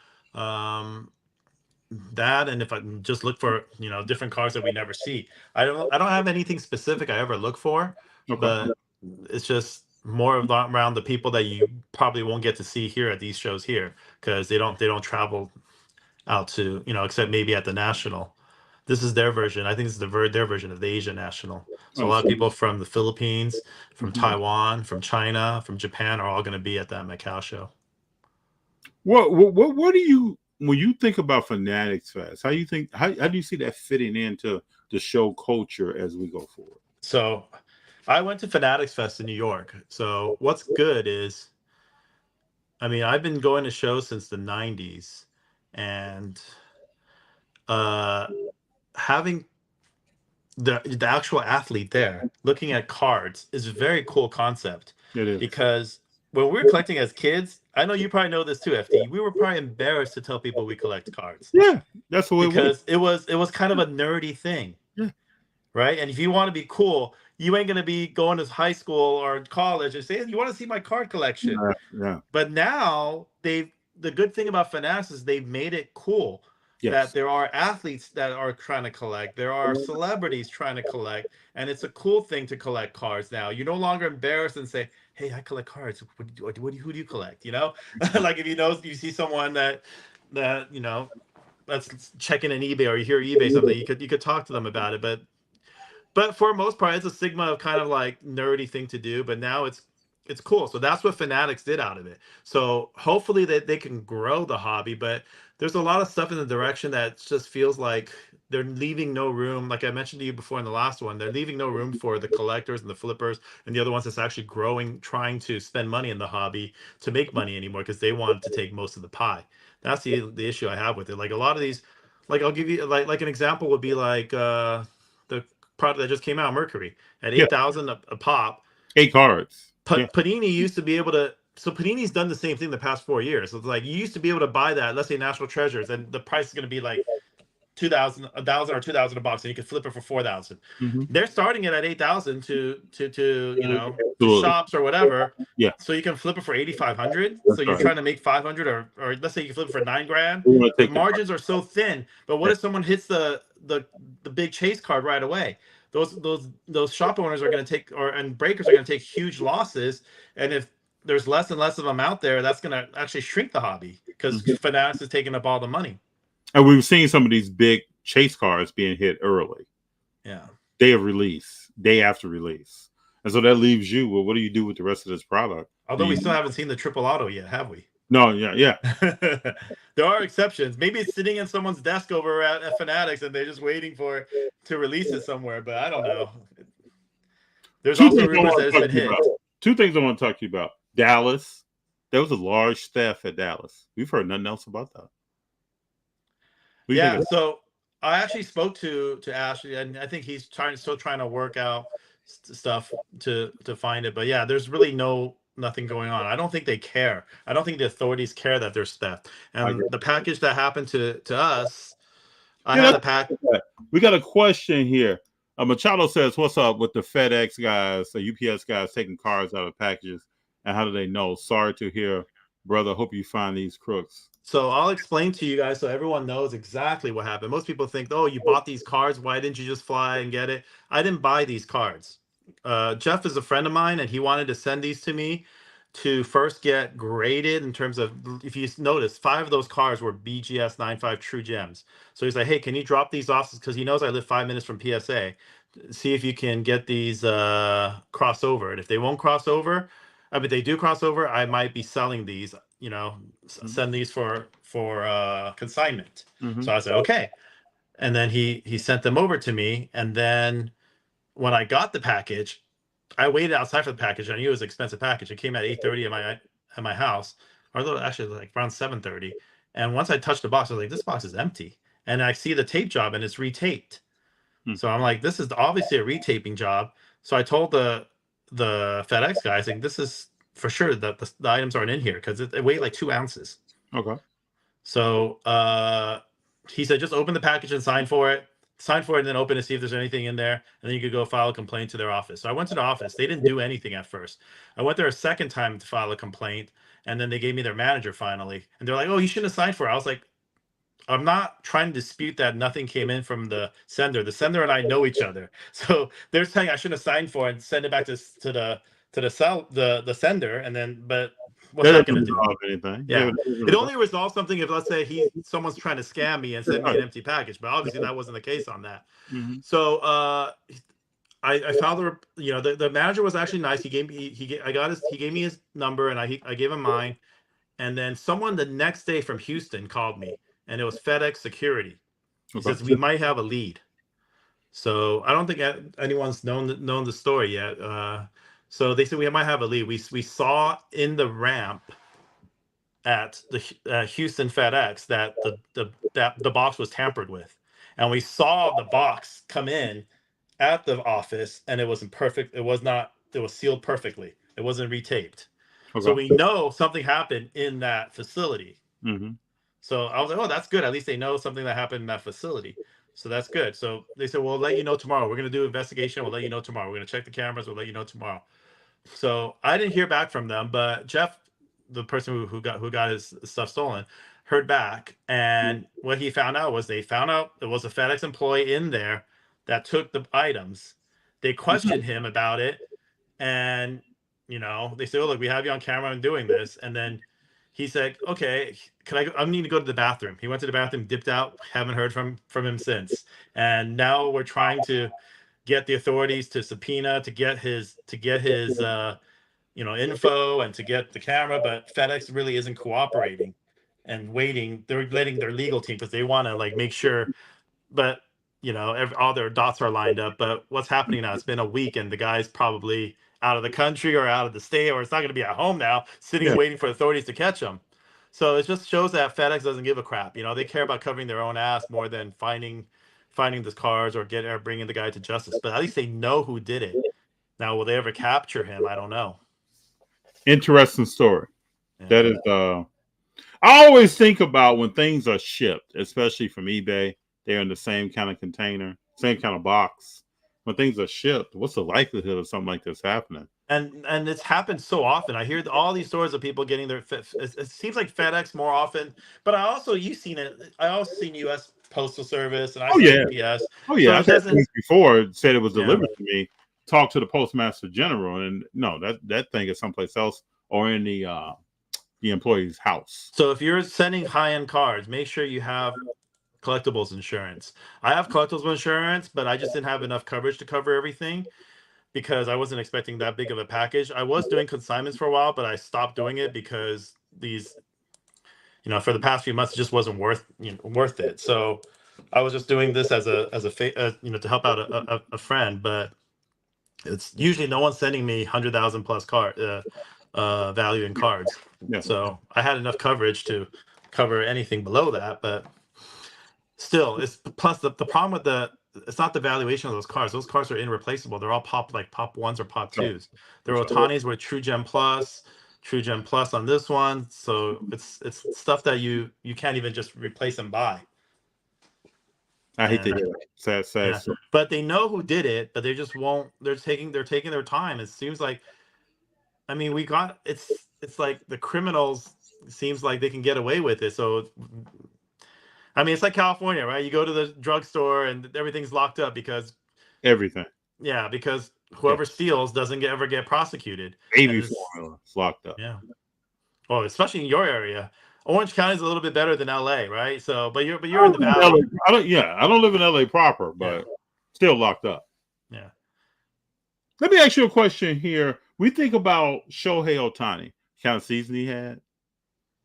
that, and if I just look for different cards that we never see. I don't have anything specific I ever look for, but it's just more around the people that you probably won't get to see here at these shows here because they don't travel out to except maybe at the National. This is their version. I think this is their version of the Asia National. So a lot of people from the Philippines, from Taiwan, from China, from Japan are all going to be at that Macau show. What do you, when you think about Fanatics Fest, how do you see that fitting into the show culture as we go forward? So I went to Fanatics Fest in New York. So what's good is, I've been going to shows since the 90s, and having the actual athlete there looking at cards is a very cool concept. It is. Because when we were collecting as kids, I know you probably know this too, FD. We were probably embarrassed to tell people we collect cards. Yeah, that's what because it was kind of a nerdy thing. Yeah. Right. And if you want to be cool, you ain't gonna be going to high school or college and say, you want to see my card collection. Yeah. But now the good thing about Fanatics is they've made it cool. Yes. That there are athletes that are trying to collect. There are celebrities trying to collect. And it's a cool thing to collect cards now. You're no longer embarrassed and say, hey, I collect cards. Who do you collect? You know, like if you see someone that you know, that's checking an eBay or you hear eBay something, you could talk to them about it. But for most part, it's a stigma of kind of like nerdy thing to do. But now it's cool. So that's what Fanatics did out of it. So hopefully they can grow the hobby. But there's a lot of stuff in the direction that just feels like they're leaving no room. Like I mentioned to you before in the last one, they're leaving no room for the collectors and the flippers and the other ones that's actually growing, trying to spend money in the hobby to make money anymore because they want to take most of the pie. That's the issue I have with it. Like a lot of these, like I'll give you like an example would be like the product that just came out, Mercury, at 8,000 a pop. 8 cards. Panini used to be able to. So Panini's done the same thing the past 4 years. So it's like you used to be able to buy that, let's say National Treasures, and the price is going to be like 2,000, 1,000 or 2,000 a box, and you could flip it for 4,000. They're starting it at 8,000 to you know to shops or whatever. Yeah. So you can flip it for 8,500. So you're trying to make 500, or let's say you flip it for $9,000. The margins are so thin. But what if someone hits the big chase card right away? Those shop owners are going to take, and breakers are going to take huge losses. And if there's less and less of them out there, that's going to actually shrink the hobby because Fanatics is taking up all the money. And we've seen some of these big chase cards being hit early. Yeah. Day of release, day after release. And so that leaves you, well, what do you do with the rest of this product? Although we still haven't seen the triple auto yet, have we? No, yeah. There are exceptions. Maybe it's sitting in someone's desk over at Fanatics and they're just waiting for it to release it somewhere, but I don't know. There's also rumors that it's been hit. 2 things I want to talk to you about. Dallas. There was a large theft at Dallas. We've heard nothing else about that. Yeah, so I actually spoke to Ashley, and I think he's still trying to work out stuff to find it. But yeah, there's really nothing going on. I don't think they care. I don't think the authorities care that there's theft. And the package that happened to us, I had a pack. We got a question here. Machado says, what's up with the FedEx guys, the UPS guys taking cards out of packages? And how do they know? Sorry to hear, brother. Hope you find these crooks. So I'll explain to you guys so everyone knows exactly what happened. Most people think, oh, you bought these cards. Why didn't you just fly and get it? I didn't buy these cards. Jeff is a friend of mine, and he wanted to send these to me to first get graded in terms of, if you notice, 5 of those cards were BGS 95 True Gems. So he's like, hey, can you drop these off? Because he knows I live 5 minutes from PSA. See if you can get these cross over. And if they won't cross over, I mean, they do cross over, I might be selling these, you know, send these for consignment. So I said, okay. And then he sent them over to me. And then when I got the package, I waited outside for the package. I knew it was an expensive package. It came at 8:30 at my house, or actually like around 7:30. And once I touched the box, I was like, this box is empty. And I see the tape job and it's retaped. So I'm like, this is obviously a retaping job. So I told the FedEx guy, I think this is for sure that the items aren't in here because it weighed like 2 ounces. Okay. So he said, just open the package and sign for it, and then open to see if there's anything in there. And then you could go file a complaint to their office. So I went to the office. They didn't do anything at first. I went there a second time to file a complaint. And then they gave me their manager finally. And they're like, oh, you shouldn't have signed for it. I was like, I'm not trying to dispute that nothing came in from the sender. The sender and I know each other. So they're saying I shouldn't have signed for it and send it back to the sender. And then, but what's that going to do? Anything. Yeah. It only resolves something if, let's say, someone's trying to scam me and send me an empty package. But obviously that wasn't the case on that. So I found the manager was actually nice. He gave me he gave me his number and I gave him mine. And then someone the next day from Houston called me, and it was FedEx Security. He says we might have a lead. So I don't think anyone's known the story yet. So they said we might have a lead. We saw in the ramp at the Houston FedEx that the box was tampered with, and we saw the box come in at the office, and it wasn't perfect. It was not. It was sealed perfectly. It wasn't retaped. Okay. So we know something happened in that facility. Mm-hmm. So I was like, oh, that's good. At least they know something that happened in that facility. So that's good. So they said, well, we'll let you know tomorrow. We're going to do an investigation. We'll let you know tomorrow. We're going to check the cameras. We'll let you know tomorrow. So I didn't hear back from them, but Jeff, the person who got his stuff stolen, heard back. And what he found out was there was a FedEx employee in there that took the items. They questioned him about it. And, they said, oh, look, we have you on camera and doing this. And then he said, okay, I need to go to the bathroom. He went to the bathroom, dipped out, haven't heard from him since. And now we're trying to get the authorities to subpoena to get his info and to get the camera, but FedEx really isn't cooperating and waiting. They're letting their legal team because they want to make sure, but all their dots are lined up. But what's happening now? It's been a week and the guy's probably out of the country or out of the state, or it's not going to be at home now, sitting waiting for authorities to catch him. So it just shows that FedEx doesn't give a crap. They care about covering their own ass more than finding the cars or bringing the guy to justice. But at least they know who did it. Now, will they ever capture him? I don't know. Interesting story. Yeah. That is. I always think about when things are shipped, especially from eBay. They're in the same kind of container, same kind of box. When things are shipped, what's the likelihood of something like this happening? And it's happened so often. I hear all these stories of people getting their. It seems like FedEx more often, but you've seen it. I also seen U.S. Postal Service and UPS. Oh yeah, So I've had things before. It said it was delivered to me. Talk to the Postmaster General, and no, that thing is someplace else or in the employee's house. So if you're sending high-end cards, make sure you have collectibles insurance. I have collectibles insurance, but I just didn't have enough coverage to cover everything because I wasn't expecting that big of a package. I was doing consignments for a while, but I stopped doing it because these, for the past few months, it just wasn't worth it. So I was just doing this as a to help out a friend, but it's usually no one's sending me 100,000 plus value in cards. Yeah. So I had enough coverage to cover anything below that, but still, it's plus the problem with it's not the valuation of those cards. Those cards are irreplaceable. They're all pop 1s or pop 2s. They're Otanis with True Gem Plus on this one. So it's stuff that you can't even just replace and buy. I hate to hear that. Sad. Yeah. But they know who did it, but they just won't. They're taking their time. It seems like, it's like the criminals seems like they can get away with it. So, it's like California, right? You go to the drugstore and everything's locked up because everything. Yeah, because whoever steals doesn't ever get prosecuted. Baby formula is locked up. Yeah. Well, especially in your area. Orange County is a little bit better than LA, right? So, but you're in the valley. I don't live in LA proper, but still locked up. Yeah. Let me ask you a question here. We think about Shohei Ohtani, kind of season he had,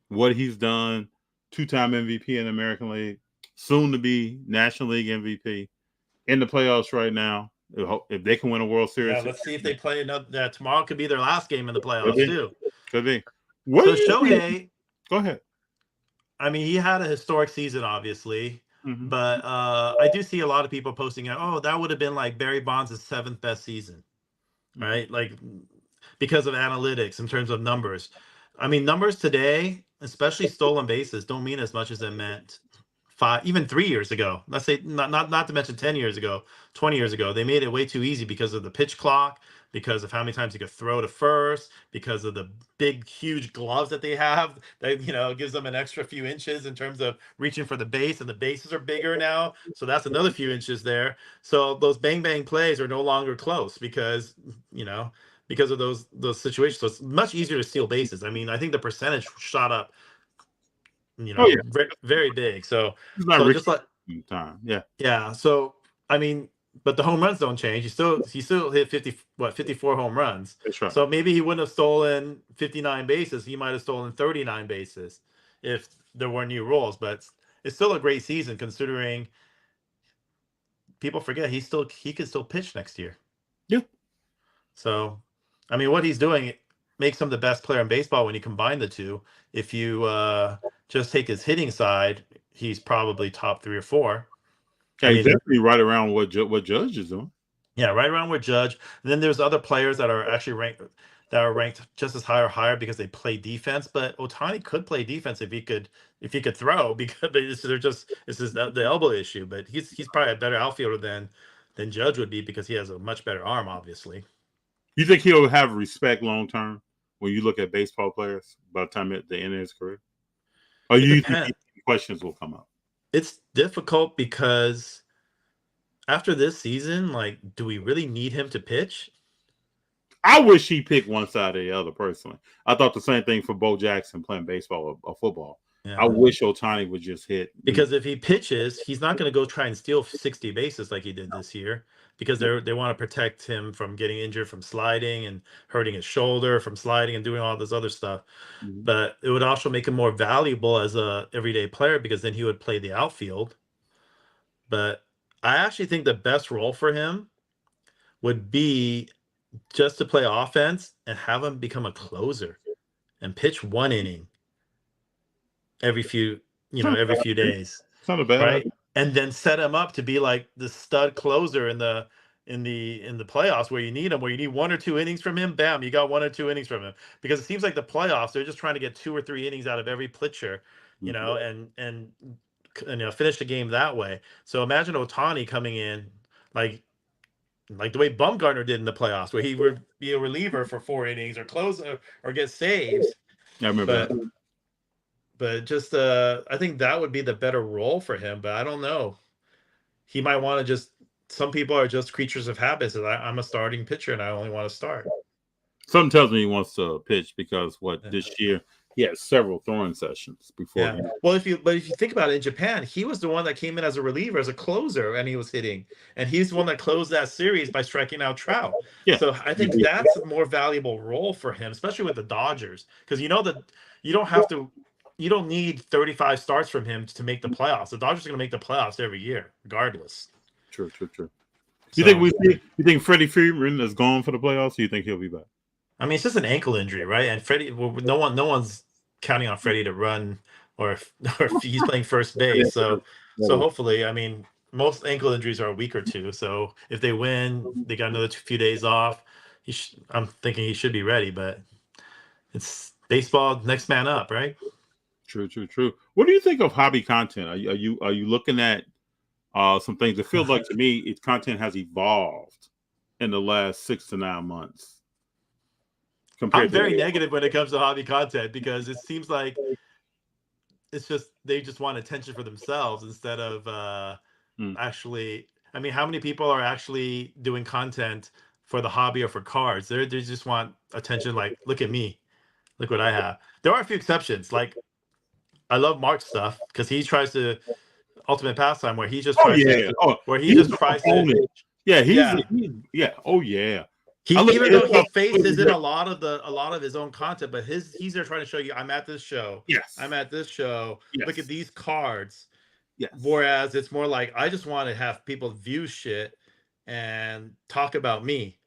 what he's done, 2-time MVP in the American League, soon to be National League MVP, in the playoffs right now. If they can win a World Series. Yeah, let's see if they play another. Tomorrow could be their last game in the playoffs too. Could be. So Shohei, go ahead. He had a historic season, obviously, but I do see a lot of people posting out, oh, that would have been like Barry Bonds' 7th best season, right? Like, because of analytics in terms of numbers. Numbers today, especially stolen bases, don't mean as much as it meant 3 years ago. Let's say not to mention 10 years ago, 20 years ago. They made it way too easy because of the pitch clock, because of how many times you could throw to first, because of the big, huge gloves that they have that, gives them an extra few inches in terms of reaching for the base, and the bases are bigger now. So that's another few inches there. So those bang bang plays are no longer close because of those situations. So it's much easier to steal bases. I think the percentage shot up, very big. So just like time. Yeah. So, but the home runs don't change. He still hit 54 home runs. That's right. So maybe he wouldn't have stolen 59 bases. He might have stolen 39 bases if there were new rules. But it's still a great season considering people forget he can still pitch next year. Yeah. So, what he's doing makes him the best player in baseball when you combine the two. If you just take his hitting side, he's probably top 3 or 4. Yeah, he's definitely right around what Judge is doing. Yeah, right around where Judge. And then there's other players that are actually ranked that are ranked just as high or higher because they play defense. But Ohtani could play defense if he could throw, because this is the elbow issue. But he's probably a better outfielder than Judge would be, because he has a much better arm, obviously. You think he'll have respect long term when you look at baseball players by the time at the end of his career? Or you think questions will come up? It's difficult because after this season, like, do we really need him to pitch? I wish he picked one side or the other, personally. I thought the same thing for Bo Jackson playing baseball or football. Yeah. I wish Ohtani would just hit. Because if he pitches, he's not going to go try and steal 60 bases like he did this year, because they want to protect him from getting injured from sliding and hurting his shoulder from sliding and doing all this other stuff. Mm-hmm. But it would also make him more valuable as a everyday player, because then he would play the outfield. But I actually think the best role for him would be just to play offense and have him become a closer and pitch 1 inning every few days. It's not a bad right? idea. And then set him up to be like the stud closer in the playoffs, where you need him, where you need 1 or 2 innings from him. Bam, you got 1 or 2 innings from him. Because it seems like the playoffs, they're just trying to get 2 or 3 innings out of every pitcher, and finish the game that way. So imagine Ohtani coming in like the way Bumgarner did in the playoffs, where he would be a reliever for 4 innings or close or get saves. I remember that. But just I think that would be the better role for him. But I don't know. He might want to just. Some people are just creatures of habits. And I'm a starting pitcher and I only want to start. Something tells me he wants to pitch because this year he had several throwing sessions before. Yeah. Well, if you think about it, in Japan, he was the one that came in as a reliever, as a closer, and he was hitting. And he's the one that closed that series by striking out Trout. Yeah. So I think that's a more valuable role for him, especially with the Dodgers, because you know that you don't need 35 starts from him to make the playoffs. The Dodgers are going to make the playoffs every year, regardless. True. You think Freddie Freeman is gone for the playoffs? Or you think he'll be back? I mean, it's just an ankle injury, right? And Freddie, no one's counting on Freddie to run, or if he's playing first base. So hopefully, I mean, most ankle injuries are a week or 2. So if they win, they got another few days off. I'm thinking he should be ready, but it's baseball, next man up, right? True. What do you think of hobby content? Are you looking at some things? It feels like to me, its content has evolved in the last 6 to 9 months. I'm very negative when it comes to hobby content, because it seems like it's just they just want attention for themselves instead of actually. I mean, how many people are actually doing content for the hobby or for cards? They just want attention. Like, look at me, look what I have. There are a few exceptions. Like, I love Mark's stuff because he tries to Ultimate Pastime, where he just tries even though he faces in a lot of his own content, but he's there trying to show you, I'm at this show. Yes. I'm at this show. Yes. Look at these cards. Yes. Whereas it's more like, I just want to have people view shit and talk about me.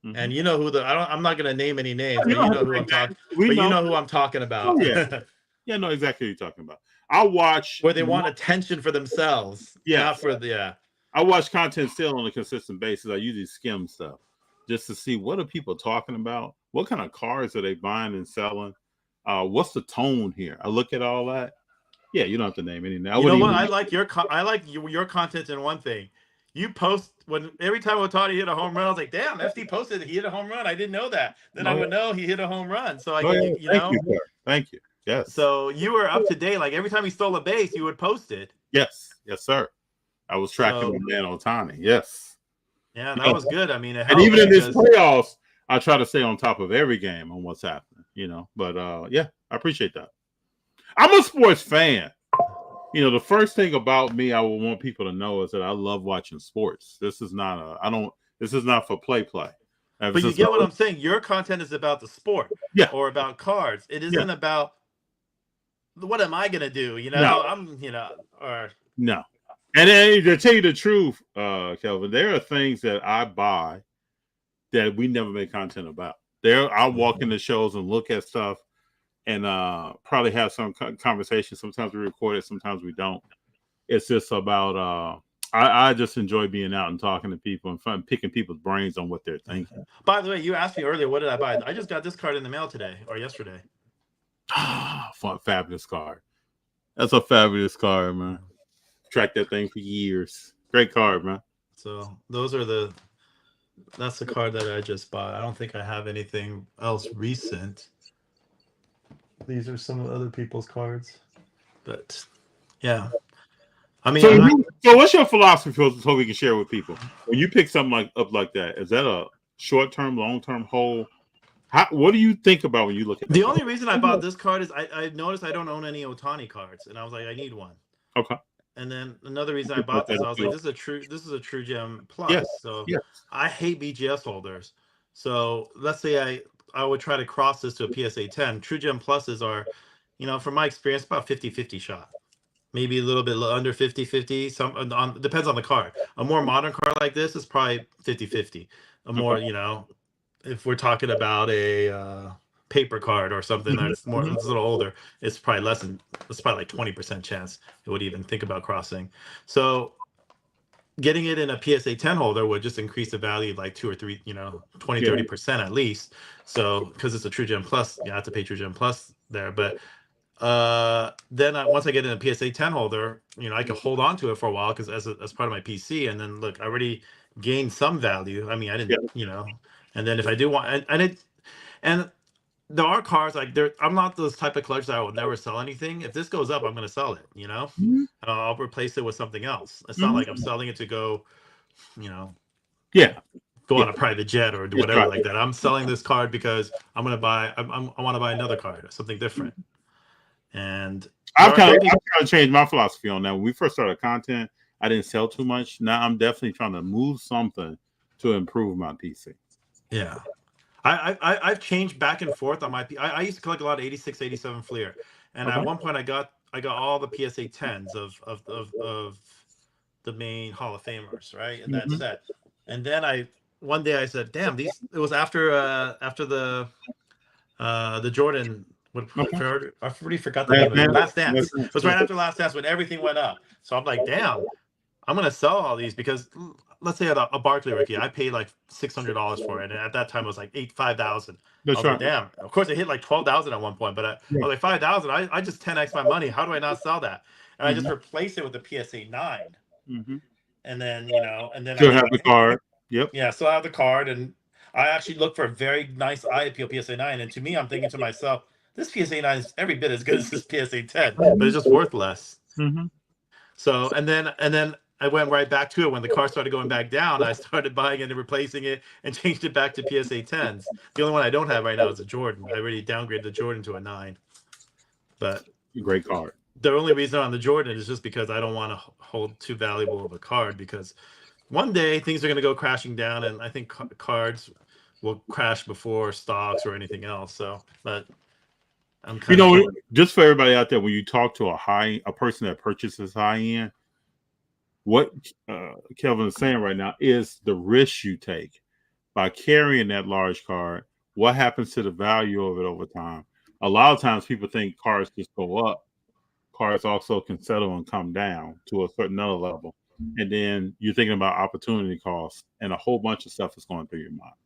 Mm-hmm. And you know who I'm not going to name any names, but you know who I'm talking. You know who I'm talking about. Oh, yeah. Yeah, no, exactly what you're talking about. I watch where they want attention for themselves. Yeah. Not for I watch content still on a consistent basis. I usually skim stuff just to see what are people talking about, what kind of cars are they buying and selling, what's the tone here. I look at all that. Yeah, you don't have to name any. I like your content in one thing. You post every time Ohtani hit a home run, I was like, damn, FD posted he hit a home run. I didn't know that. Then I would know he hit a home run. So Thank you. Yes. So you were up to date. Like every time he stole a base, you would post it. Yes, sir. I was tracking the man Ohtani. Yes. Yeah, that was good. I mean, and even in this playoffs, I try to stay on top of every game on what's happening. But I appreciate that. I'm a sports fan. The first thing about me I would want people to know is that I love watching sports. This is not for play. But you get what I'm saying? Your content is about the sport, or about cards. It isn't about what am I gonna do? No. And then, to tell you the truth, Kelvin, there are things that I buy that we never make content about. I'll walk into shows and look at stuff and probably have some conversation. Sometimes we record it, sometimes we don't. It's just about I just enjoy being out and talking to people and fun picking people's brains on what they're thinking. By the way, you asked me earlier, what did I buy? I just got this card in the mail today or yesterday. Fun, fabulous card. That's a fabulous card, man. Tracked that thing for years. Great card, man. So that's the card that I just bought. I don't think I have anything else recent. These are some of other people's cards, but yeah. I mean, so what's your philosophy so we can share with people? When you pick something up like that, is that a short-term, long-term hold? What do you think about when you look at the only reason I bought this card is I noticed I don't own any Ohtani cards, and I was like, I need one. Okay. And then another reason I bought this, I was like, this is a True Gem Plus. Yes. So I hate BGS holders. So let's say I would try to cross this to a PSA 10. True Gem Pluses are, from my experience, about 50-50 shot. Maybe a little bit under 50-50. Some depends on the card. A more modern card like this is probably 50-50. A more, if we're talking about a paper card or something that's it's a little older, it's probably like 20% chance it would even think about crossing. So getting it in a PSA 10 holder would just increase the value like 2 or 3, 20-30% at least. So because it's a True Gem Plus, you have to pay True Gem Plus there. But then once I get in a PSA 10 holder, I can hold on to it for a while because as part of my PC. And then look, I already gained some value. I mean, I didn't, and then if I do want, and there are cards like I'm not those type of collectors that I will never sell anything. If this goes up, I'm going to sell it, I'll replace it with something else. It's not like I'm selling it to go, go on a private jet or do whatever like that. I'm selling this card because I'm going to buy, I want to buy another card or something different. And I've kind of changed my philosophy on that. When we first started content, I didn't sell too much. Now I'm definitely trying to move something to improve my PC. Yeah. I've changed back and forth on my. I used to collect a lot of 86, 87 Fleer, and at one point I got all the PSA 10s of the main Hall of Famers, right, in that set. And then one day I said, "Damn, it was after the Jordan." I already forgot the name of it. Last Dance. It was right after Last Dance when everything went up. So I'm like, "Damn, I'm gonna sell all these because." Let's say a Barkley rookie, I paid like $600 for it, and at that time it was like $5,000. Like, damn. Of course, it hit like $12,000 at one point, but I was like $5,000. I just 10x my money. How do I not sell that? And I just replaced it with the PSA 9, and then still have the card. Yep. Yeah, still have the card, and I actually look for a very nice eye appeal PSA 9, and to me, I'm thinking to myself, this PSA 9 is every bit as good as this PSA 10, but it's just worth less. So and then. I went right back to it when the car started going back down. I started buying it and replacing it and changed it back to PSA 10s. The only one I don't have right now is a Jordan. I already downgraded the Jordan to a 9. But great card. The only reason on the Jordan is just because I don't want to hold too valuable of a card because one day things are going to go crashing down, and I think cards will crash before stocks or anything else. So, but I'm kind of just for everybody out there, when you talk to a person that purchases high end. What Kelvin is saying right now is the risk you take by carrying that large card. What happens to the value of it over time? A lot of times people think cards just go up. Cards also can settle and come down to a certain other level. And then you're thinking about opportunity costs and a whole bunch of stuff is going through your mind.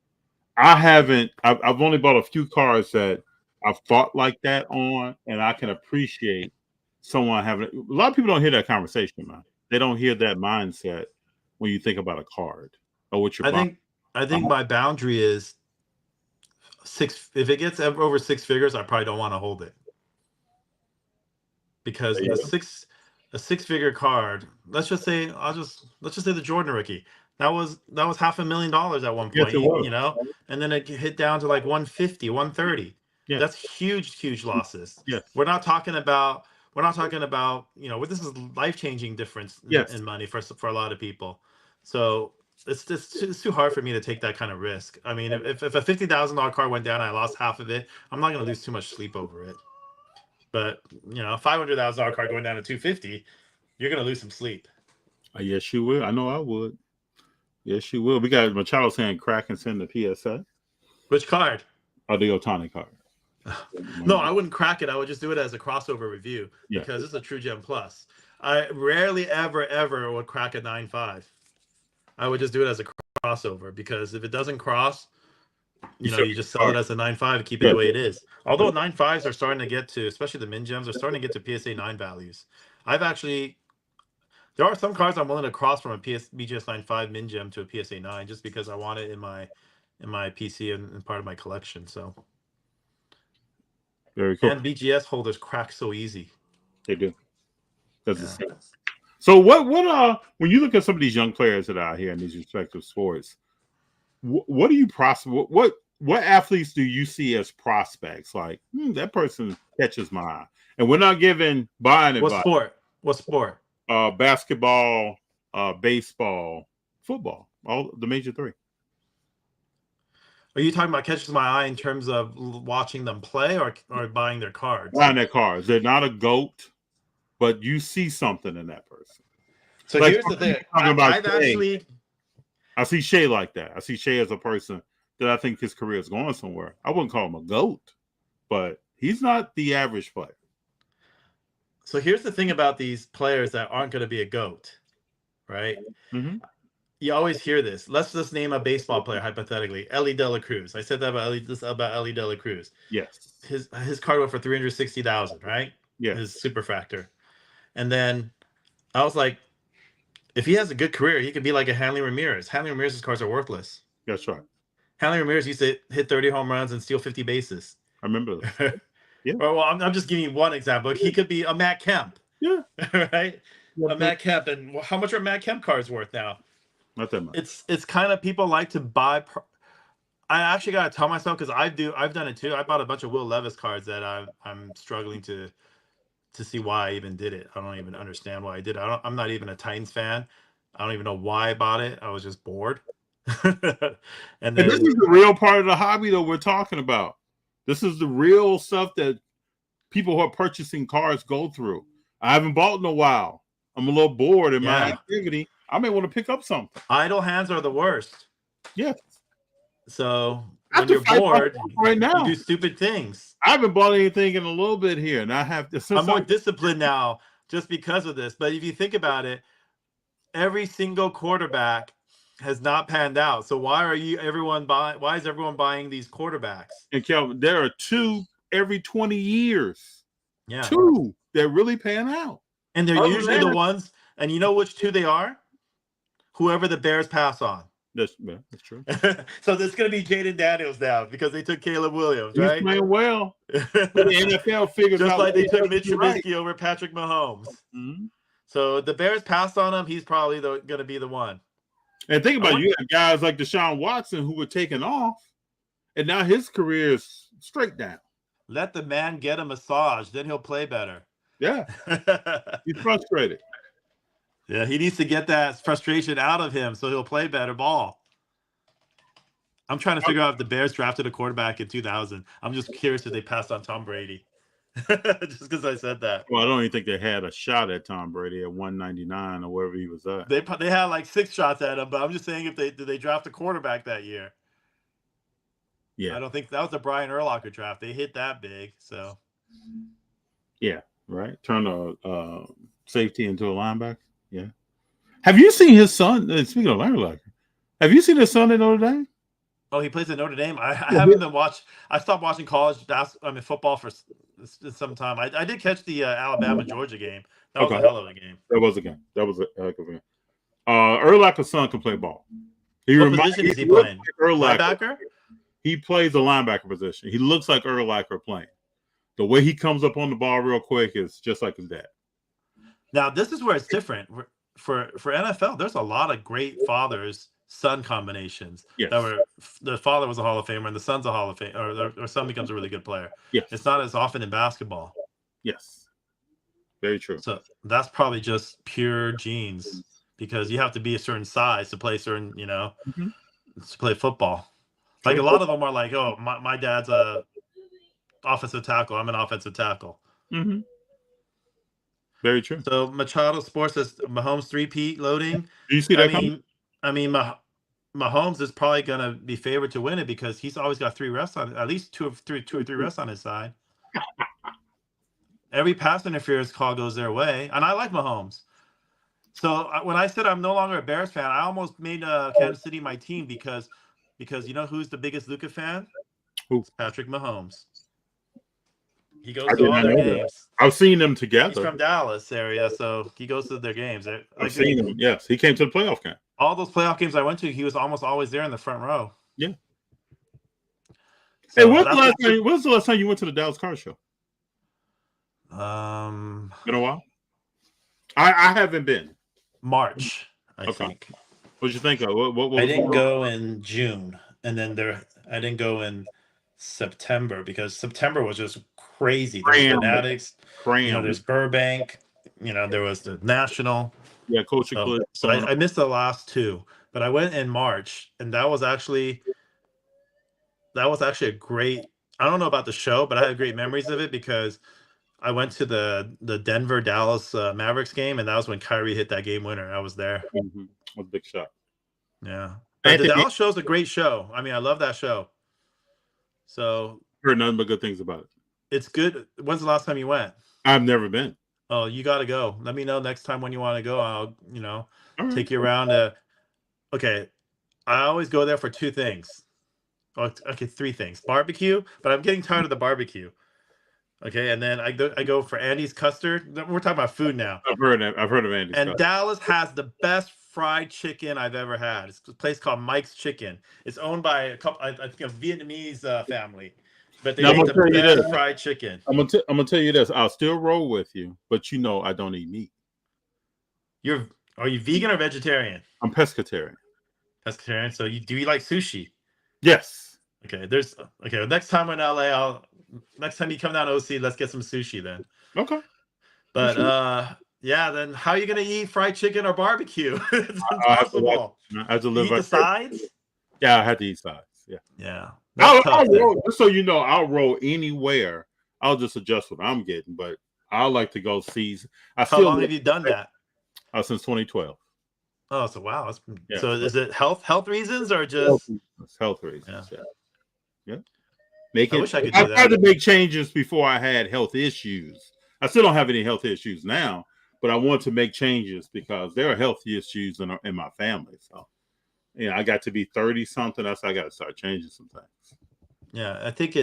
I've only bought a few cards that I've thought like that on, and I can appreciate someone having a lot of people don't hear that conversation, man. They don't hear that mindset when you think about a card or what you're buying. I think my boundary is 6. If it gets over 6 figures, I probably don't want to hold it because a 6-figure card. Let's just say the Jordan rookie. That was $500,000 at one point, and then it hit down to like 150, 130. Yeah, that's huge losses. Yeah, we're not talking about. This is life-changing difference in money for a lot of people. So it's too hard for me to take that kind of risk. I mean, if a $50,000 card went down and I lost half of it, I'm not going to lose too much sleep over it. But, a $500,000 card going down to $250, you're going to lose some sleep. Yes, you will. I know I would. Yes, you will. We got Machado saying crack and send the PSA. Which card? Or the Ohtani card. No, I wouldn't crack it. I would just do it as a crossover review because it's a True Gem Plus. I rarely ever would crack a 9.5. I would just do it as a crossover because if it doesn't cross, you just sell it as a 9.5 and keep it the way it is. Although 9.5s are starting to get to, especially the min gems, are starting to get to PSA 9 values. There are some cards I'm willing to cross from a BGS 9.5 min gem to a PSA 9 just because I want it in my PC and part of my collection. So very cool. And BGS holders crack so easy. They do. That's the same. So what when you look at some of these young players that are out here in these respective sports, what do you what athletes do you see as prospects? Like that person catches my eye, and we're not giving buying advice. What sport? Basketball, baseball, football, all the major three. Are you talking about catches my eye in terms of watching them play or buying their cards? Buying their cards. They're not a GOAT, but you see something in that person. So here's the thing. I see Shea like that. I see Shea as a person that I think his career is going somewhere. I wouldn't call him a GOAT, but he's not the average player. So here's the thing about these players that aren't going to be a GOAT, right? Mm-hmm. You always hear this. Let's just name a baseball player hypothetically, Ellie De La Cruz. I said that about Ellie De La Cruz. Yes. His card went for 360,000, right? Yeah. His super factor. And then I was like, if he has a good career, he could be like a Hanley Ramirez. Hanley Ramirez's cards are worthless. That's right. Hanley Ramirez used to hit 30 home runs and steal 50 bases. I remember that. Yeah. Well, I'm just giving you one example. He could be a Matt Kemp. Yeah. Right? A Matt Kemp. And how much are Matt Kemp cards worth now? Not that much. It's kind of people like to buy. I actually got to tell myself because I've done it too. I bought a bunch of Will Levis cards that I'm struggling to see why I even did it. I don't even understand why I did it. I'm not even a Titans fan. I don't even know why I bought it. I was just bored. and this is the real part of the hobby that we're talking about. This is the real stuff that people who are purchasing cards go through. I haven't bought in a while. I'm a little bored in my activity. I may want to pick up something. Idle hands are the worst. Yes. So when you're bored, right now, you do stupid things. I haven't bought anything in a little bit here, and I have to. I'm more disciplined now just because of this. But if you think about it, every single quarterback has not panned out. So why is everyone buying these quarterbacks? And Kelvin, there are 2 every 20 years. Yeah. 2 that really pan out. And they're usually the ones, and you know which 2 they are? Whoever the Bears pass on. That's true. So there's going to be Jaden Daniels now because they took Caleb Williams, right? He's playing well. The NFL figures just out like they took Mitch Trubisky Trubisky over Patrick Mahomes. Mm-hmm. So the Bears passed on him. He's probably going to be the one. And think about it, you have guys like Deshaun Watson who were taken off, and now his career is straight down. Let the man get a massage, then he'll play better. Yeah. He's frustrated. Yeah, he needs to get that frustration out of him so he'll play better ball. I'm trying to figure out if the Bears drafted a quarterback in 2000. I'm just curious if they passed on Tom Brady. Just because I said that. Well, I don't even think they had a shot at Tom Brady at 199 or wherever he was at. They had like 6 shots at him, but I'm just saying did they draft a quarterback that year? Yeah. I don't think that was the Brian Urlacher draft. They hit that big, so. Yeah, right. Turn a safety into a linebacker. Yeah. Have you seen his son? Speaking of Urlacher, have you seen his son at Notre Dame? Oh, he plays at Notre Dame. I haven't been watched. I stopped watching football for some time. I did catch the Alabama-Georgia game. That was a hell of a game. That was a game. That was a heck of a game. Urlacher's son can play ball. What position is he playing? Urlacher. Linebacker? He plays the linebacker position. He looks like Urlacher playing. The way he comes up on the ball real quick is just like his dad. Now, this is where it's different. For NFL, there's a lot of great father-son combinations. Yes. The father was a Hall of Famer and the son's a Hall of Famer, or son becomes a really good player. Yes. It's not as often in basketball. Yes. Very true. So that's probably just pure genes because you have to be a certain size to play certain, to play football. Like a lot of them are like, oh, my dad's a offensive tackle. I'm an offensive tackle. Mm-hmm. Very true. So Machado Sports says Mahomes 3-peat loading. Do you see that coming? I mean, Mahomes is probably going to be favored to win it because he's always got 3 refs on, at least two or three refs on his side. Every pass interference call goes their way, and I like Mahomes. So when I said I'm no longer a Bears fan, I almost made Kansas City my team because you know who's the biggest Luka fan? Who? It's Patrick Mahomes. He goes I to did all not their know that. games. I've seen them He's together. from Dallas area, so he goes to their games. I've seen him. Yes, he came to the playoff game. All those playoff games I went to, he was almost always there in the front row. Yeah. So Hey, when's that's the last time you went to the Dallas Car Show? Been a while. I haven't been. March, I Okay. think. What'd you think of? What I didn't go in June, and then I didn't go in September because September was just crazy. There's Crammed. Fanatics, Crammed. there's Burbank, there was the National. Yeah, Coach So I missed the last two, but I went in March, and that was actually a great. I don't know about the show, but I had great memories of it because I went to the Denver Dallas Mavericks game, and that was when Kyrie hit that game winner. I was there. Mm-hmm. Was a big shot. Yeah, but the Dallas show is a great show. I mean, I love that show. So Heard nothing but good things about it. it's good. When's the last time you went? I've never been. Oh, you got to go. Let me know next time when you want to go. I'll, All right. take you around. Okay, I always go there for two things. Okay, three things. Barbecue, but I'm getting tired of the barbecue. Okay, and then I go for Andy's custard. We're talking about food now. I've heard of Andy's. And custard. Dallas has the best fried chicken I've ever had. It's a place called Mike's Chicken. It's owned by a couple, I think, a Vietnamese family, but they Now, I'm make gonna the tell you best this. fried chicken. I'm gonna tell you this. I'll still roll with you, but I don't eat meat. Are you vegan or vegetarian? I'm pescatarian. Pescatarian. So do you like sushi? Yes. Okay. Next time in LA, next time you come down to OC, let's get some sushi then. Okay. But yeah, then how are you gonna eat fried chicken or barbecue? It's I have to impossible. I have to You live eat the like sides? Yeah, I had to eat sides. Yeah. Yeah. I'll That's tough then. roll, just so you know, I'll roll anywhere. I'll just adjust what I'm getting, but I like to go season. How long have you done that? Since 2012. Oh, so wow. Yeah. So is it health reasons or just Health reasons. Yeah. Yeah. I wish I could do I've had that. to make changes before I had health issues. I still don't have any health issues now, but I want to make changes because there are health issues in my family. So, I got to be 30 something. That's I got to start changing some things. Yeah, I think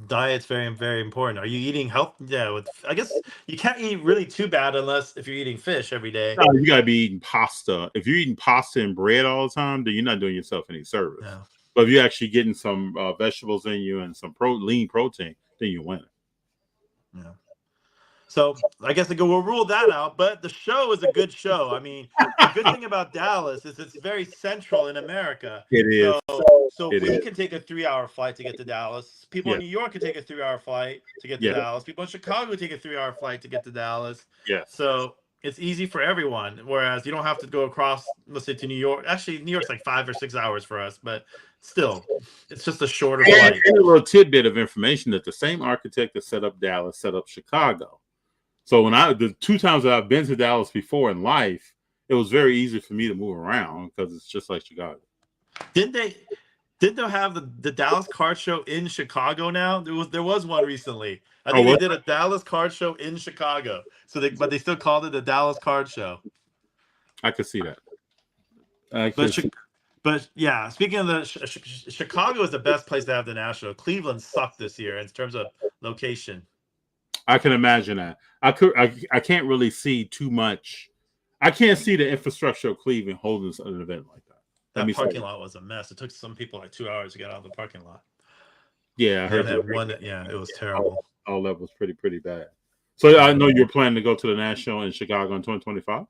diet's very, very important. Are you eating health? Yeah, I guess you can't eat really too bad if you're eating fish every day. No, you got to be eating pasta. If you're eating pasta and bread all the time, then you're not doing yourself any service. Yeah. But if you're actually getting some vegetables in you and some lean protein, then you win. Yeah. So I guess we'll rule that out. But the show is a good show. I mean, the good thing about Dallas is it's very central in America. It is. So It we is. can take a 3-hour flight to get to Dallas. People in Yeah. New York can take a 3-hour flight to get to Yeah. Dallas. People in Chicago take a 3-hour flight to get to Dallas. Yes. So it's easy for everyone. Whereas you don't have to go across, let's say, to New York. Actually, New York's like 5 or 6 hours for us, but still, it's just a shorter And flight. a little tidbit of information that the same architect that set up Dallas set up Chicago. So the 2 times that I've been to Dallas before in life, it was very easy for me to move around because it's just like Chicago. Didn't they have the Dallas Card Show in Chicago now? There was one recently. I think they did a Dallas Card Show in Chicago. But they still called it the Dallas Card Show. I could see that. But yeah, speaking of the Chicago is the best place to have the National. Cleveland sucked this year in terms of location. I can imagine that. I can't really see too much. I can't see the infrastructure of Cleveland holding an event like that. That parking lot was a mess. It took some people like 2 hours to get out of the parking lot. Yeah, I heard that one. Yeah, it was terrible. All that was pretty bad. So I know you're planning to go to the National in Chicago in 2025.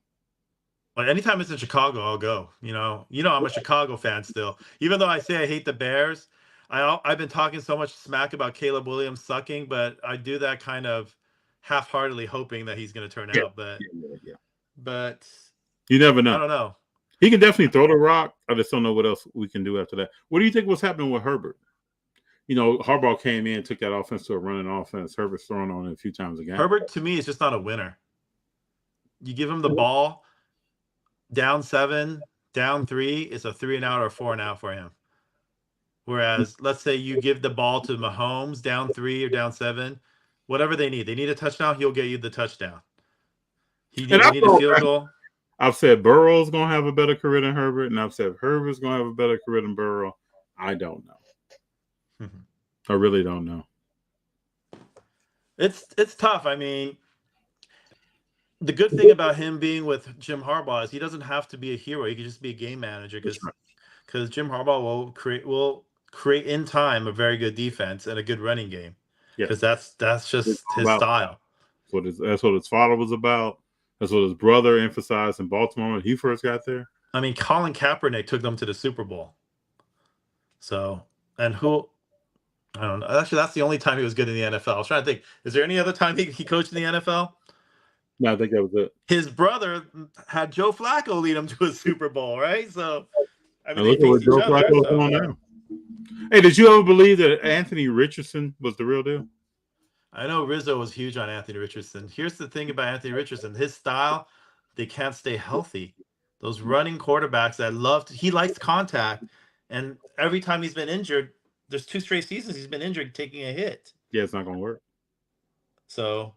Like anytime it's in Chicago, I'll go. I'm a Chicago fan still. Even though I say I hate the Bears, I've been talking so much smack about Caleb Williams sucking, but I do that kind of half-heartedly hoping that he's going to turn out. But you never know. I don't know. He can definitely throw the rock. I just don't know what else we can do after that. What do you think was happening with Herbert? Harbaugh came in, took that offense to a running offense. Herbert's thrown on it a few times again. Herbert, to me, is just not a winner. You give him the ball, down 7, down 3, it's a 3-and-out or 4-and-out for him. Whereas, let's say you give the ball to Mahomes, down 3 or down 7, whatever they need. They need a touchdown, he'll get you the touchdown. They And I need a thought- field goal. I've said Burrow's going to have a better career than Herbert, and I've said Herbert's going to have a better career than Burrow. I don't know. I really don't know. It's tough. I mean, the good thing about him being with Jim Harbaugh is he doesn't have to be a hero. He can just be a game manager because Jim Harbaugh will create in time a very good defense and a good running game. Because that's just his style. That's what his father was about. That's what his brother emphasized in Baltimore when he first got there. I mean, Colin Kaepernick took them to the Super Bowl. So, and who, I don't know. Actually, that's the only time he was good in the NFL. I was trying to think, is there any other time he coached in the NFL? No, I think that was it. His brother had Joe Flacco lead him to a Super Bowl, right? So, I mean, look at what Joe Flacco's doing now. Hey, did you ever believe that Anthony Richardson was the real deal? I know Rizzo was huge on Anthony Richardson. Here's the thing about Anthony Richardson. His style, they can't stay healthy. Those running quarterbacks that he likes contact. And every time he's been injured, there's 2 straight seasons he's been injured taking a hit. Yeah, it's not going to work. So,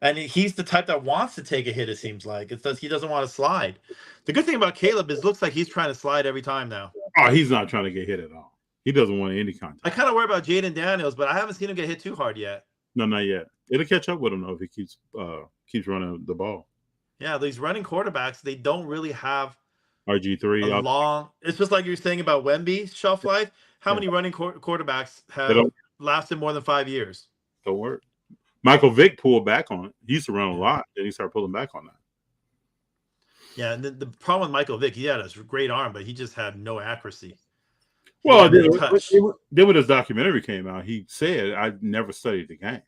and he's the type that wants to take a hit, it seems like. He doesn't want to slide. The good thing about Caleb is it looks like he's trying to slide every time now. Oh, he's not trying to get hit at all. He doesn't want any contact. I kind of worry about Jaden Daniels, but I haven't seen him get hit too hard yet. No, not yet. It'll catch up with him, though, if he keeps running the ball. Yeah, these running quarterbacks, they don't really have RG3. long. It's just like you're saying about Wemby's shelf life. How many running quarterbacks have lasted more than 5 years? Don't work. Michael Vick pulled back on it. He used to run a lot, then he started pulling back on that. Yeah, and the problem with Michael Vick, he had a great arm, but he just had no accuracy. Well, then when his documentary came out, he said, I never studied the game.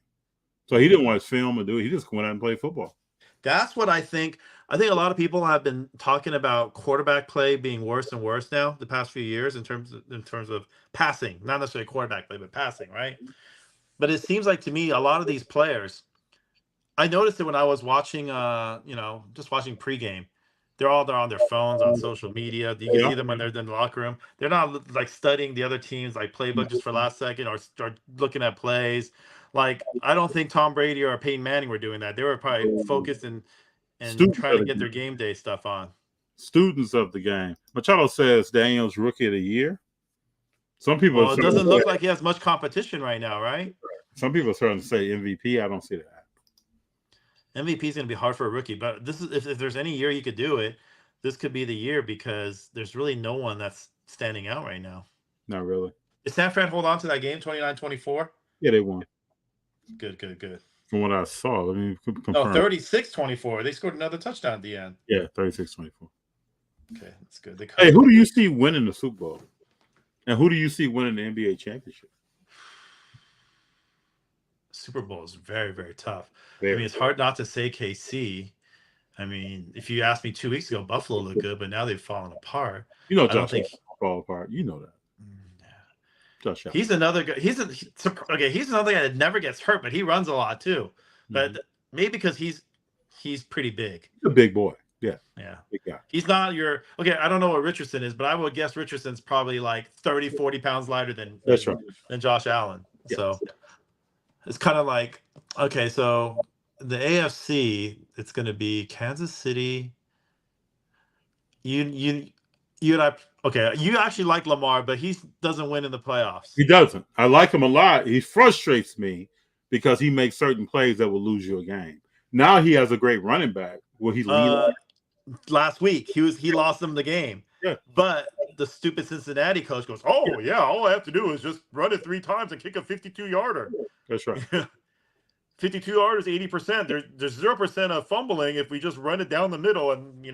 So he didn't want to film or do it. He just went out and played football. That's what I think. I think a lot of people have been talking about quarterback play being worse and worse now the past few years in terms of passing, not necessarily quarterback play, but passing, right? But it seems like to me, a lot of these players, I noticed it when I was watching, just watching pregame. They're all there on their phones, on social media. You can see them when they're in the locker room. They're not like studying the other teams, like playbook just for last second, or start looking at plays. Like, I don't think Tom Brady or Peyton Manning were doing that. They were probably focused and trying to get their game day stuff on. Students of the game. Machado says Daniels Rookie of the Year. Some people. Well, it doesn't look like he has much competition right now, right? Some people are starting to say MVP. I don't see that. MVP is going to be hard for a rookie, but this is if there's any year you could do it, this could be the year because there's really no one that's standing out right now. Not really. Did San Fran hold on to that game 29-24? Yeah, they won. Good. From what I saw, let me confirm. Oh, 36-24. They scored another touchdown at the end. Yeah, 36-24. Okay, that's good. Hey, who do you see winning the Super Bowl? And who do you see winning the NBA championship? Super Bowl is very, very tough. Very. I mean, it's hard not to say KC. I mean, if you asked me 2 weeks ago, Buffalo looked good, but now they've fallen apart. You know, I don't think fall apart. You know that. Josh Allen. He's another guy. He's another guy that never gets hurt, but he runs a lot too. But maybe because he's pretty big. He's a big boy. Yeah. Big guy. He's not your I don't know what Richardson is, but I would guess Richardson's probably like 30-40 pounds lighter than Josh Allen. Yeah. So it's kind of like, okay, so the AFC, it's going to be Kansas City. You and I. Okay, you actually like Lamar, but he doesn't win in the playoffs. He doesn't. I like him a lot. He frustrates me because he makes certain plays that will lose you a game. Now he has a great running back. Will he lead? Last week he lost them the game. Yeah. But the stupid Cincinnati coach goes, "Oh yeah, all I have to do is just run it 3 times and kick a 52-yarder." That's right. 52 yards, 80%. There's 0% of fumbling if we just run it down the middle, and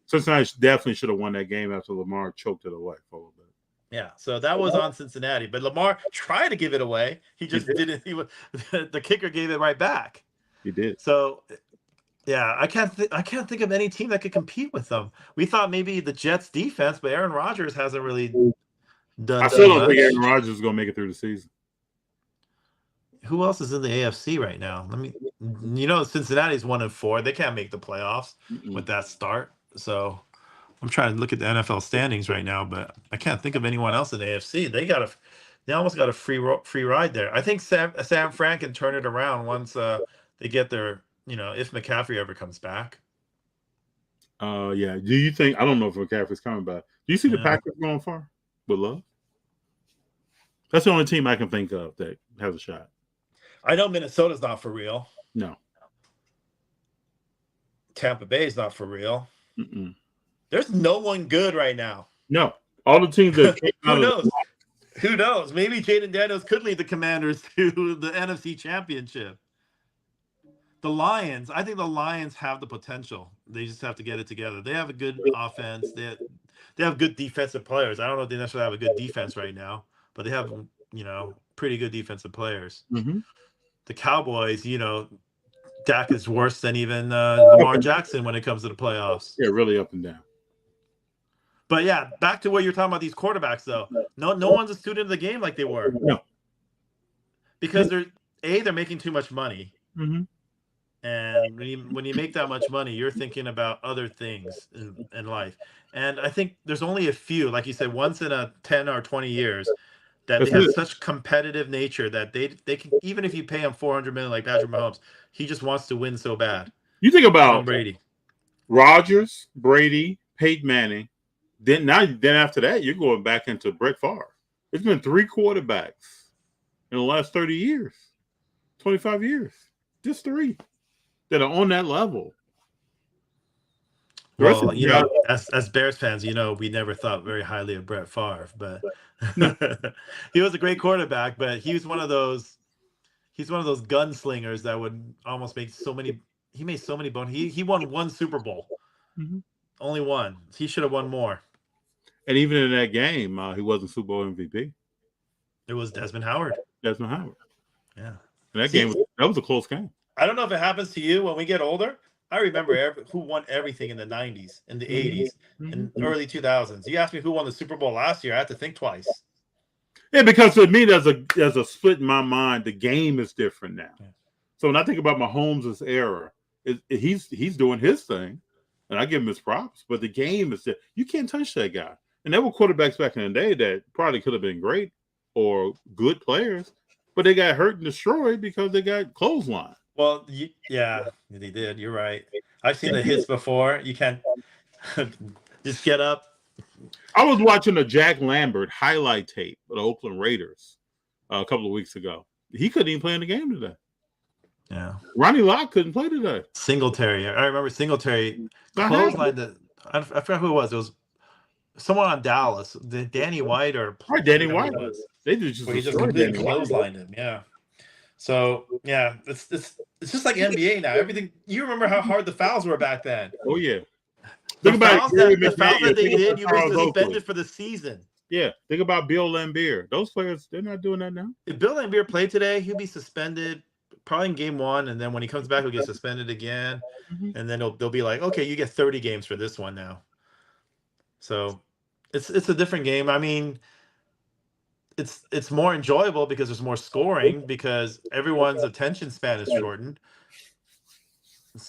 Cincinnati definitely should have won that game after Lamar choked it away for a little bit. Yeah, so that was on Cincinnati, but Lamar tried to give it away. He just didn't. The kicker gave it right back. He did. So, yeah, I can't think of any team that could compete with them. We thought maybe the Jets defense, but Aaron Rodgers hasn't really done. I still don't think Aaron Rodgers is going to make it through the season. Who else is in the AFC right now? Cincinnati's 1-4. They can't make the playoffs with that start. So I'm trying to look at the NFL standings right now, but I can't think of anyone else in the AFC. They they almost got a free ride there. I think Sam Frank can turn it around once they get their, if McCaffrey ever comes back. Yeah. Do you think? I don't know if McCaffrey's coming back. Do you see the Packers going far with Love? That's the only team I can think of that has a shot. I know Minnesota's not for real. No. Tampa Bay's not for real. Mm-mm. There's no one good right now. No. All the teams that came out Who of knows? Who knows? Maybe Jaden Daniels could lead the Commanders to the NFC Championship. The Lions, I think the Lions have the potential. They just have to get it together. They have a good offense. They have good defensive players. I don't know if they necessarily have a good defense right now, but they have, pretty good defensive players. Mm-hmm. The Cowboys, Dak is worse than even Lamar Jackson when it comes to the playoffs. Yeah, really up and down. But yeah, back to what you're talking about, these quarterbacks though. No one's a student of the game like they were. No. Because they're making too much money. Mm-hmm. And when you make that much money, you're thinking about other things in life. And I think there's only a few, like you said, once in a 10 or 20 years, that they have such competitive nature that they can, even if you pay him $400 million like Patrick Mahomes, he just wants to win so bad. You think about Tom Brady, Rodgers, Brady, Peyton Manning. Then after that, you're going back into Brett Favre. It's been 3 quarterbacks in the last 30 years, 25 years, just 3 that are on that level. Well, as Bears fans, we never thought very highly of Brett Favre, but he was a great quarterback. But he was one of those. He's one of those gunslingers that would almost make so many. He made so many bones. He won 1 Super Bowl, only 1. He should have won more. And even in that game, he wasn't Super Bowl MVP. It was Desmond Howard. Desmond Howard. Yeah. And that was a close game. I don't know if it happens to you when we get older. I remember who won everything in the 90s, in the 80s, and early 2000s. You asked me who won the Super Bowl last year, I had to think twice. Yeah, because for me, there's a split in my mind. The game is different now. Yeah. So when I think about Mahomes' era, he's doing his thing, and I give him his props. But the game is you can't touch that guy. And there were quarterbacks back in the day that probably could have been great or good players, but they got hurt and destroyed because they got clothesline. Well, yeah, they did. You're right. I've seen the hits before. You can't just get up. I was watching a Jack Lambert highlight tape of the Oakland Raiders a couple of weeks ago. He couldn't even play in the game today. Yeah. Ronnie Lott couldn't play today. Singletary. I remember Singletary clothesline. I forgot who it was. It was someone on Dallas. Danny White or Danny White. They just completely clotheslined him. Yeah. So yeah, it's just like NBA now. Everything, you remember how hard the fouls were back then. Oh yeah. The fouls that they did, you were suspended for the season. Yeah. Think about Bill Laimbeer. Those players, they're not doing that now. If Bill Laimbeer played today, he'll be suspended probably in game 1, and then when he comes back, he'll get suspended again. And then they'll be like, okay, you get 30 games for this one now. So it's a different game. I mean, it's more enjoyable because there's more scoring, because everyone's attention span is shortened.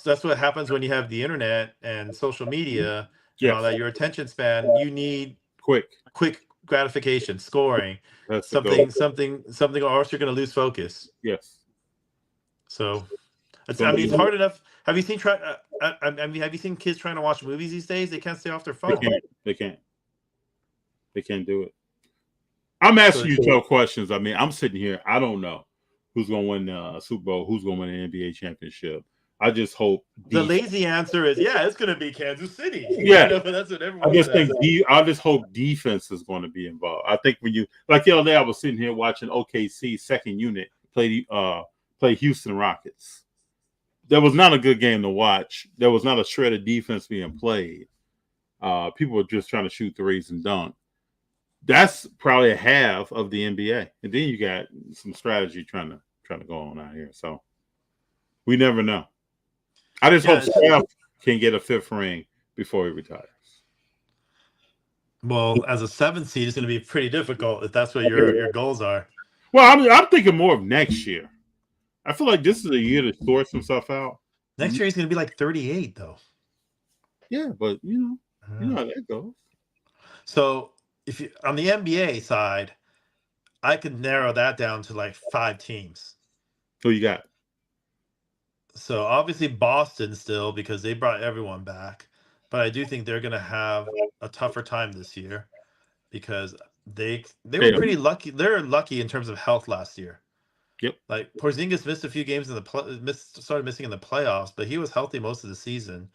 That's what happens when you have the internet and social media. You know, that your attention span, you need quick gratification, scoring. That's something, or else you're going to lose focus. Yes. So, I mean, it's hard enough. Have you seen have you seen kids trying to watch movies these days? They can't stay off their phone. They can't do it. I'm asking you 12 questions. I mean, I'm sitting here. I don't know who's going to win the Super Bowl, who's going to win the NBA championship. I just hope the lazy answer is, it's going to be Kansas City. Yeah, that's what everyone. I just hope defense is going to be involved. I think when you the other day, I was sitting here watching OKC second unit play Houston Rockets. That was not a good game to watch. There was not a shred of defense being played. People were just trying to shoot threes and dunk. That's probably a half of the NBA, and then you got some strategy trying to go on out here. So we never know. I just hope Steph can get a 5th ring before he retires. Well, as a 7th seed, it's going to be pretty difficult if that's what your goals are. Well, I'm thinking more of next year. I feel like this is a year to sort some stuff out. Next year he's going to be like 38, though. Yeah, but you know how that goes. So if you on the NBA side, I could narrow that down to like 5 teams. Who you got? So obviously Boston still, because they brought everyone back, but I do think they're going to have a tougher time this year because they were pretty lucky. They're lucky in terms of health last year. Yep. Like Porzingis missed a few games in the started missing in the playoffs, but he was healthy most of the season.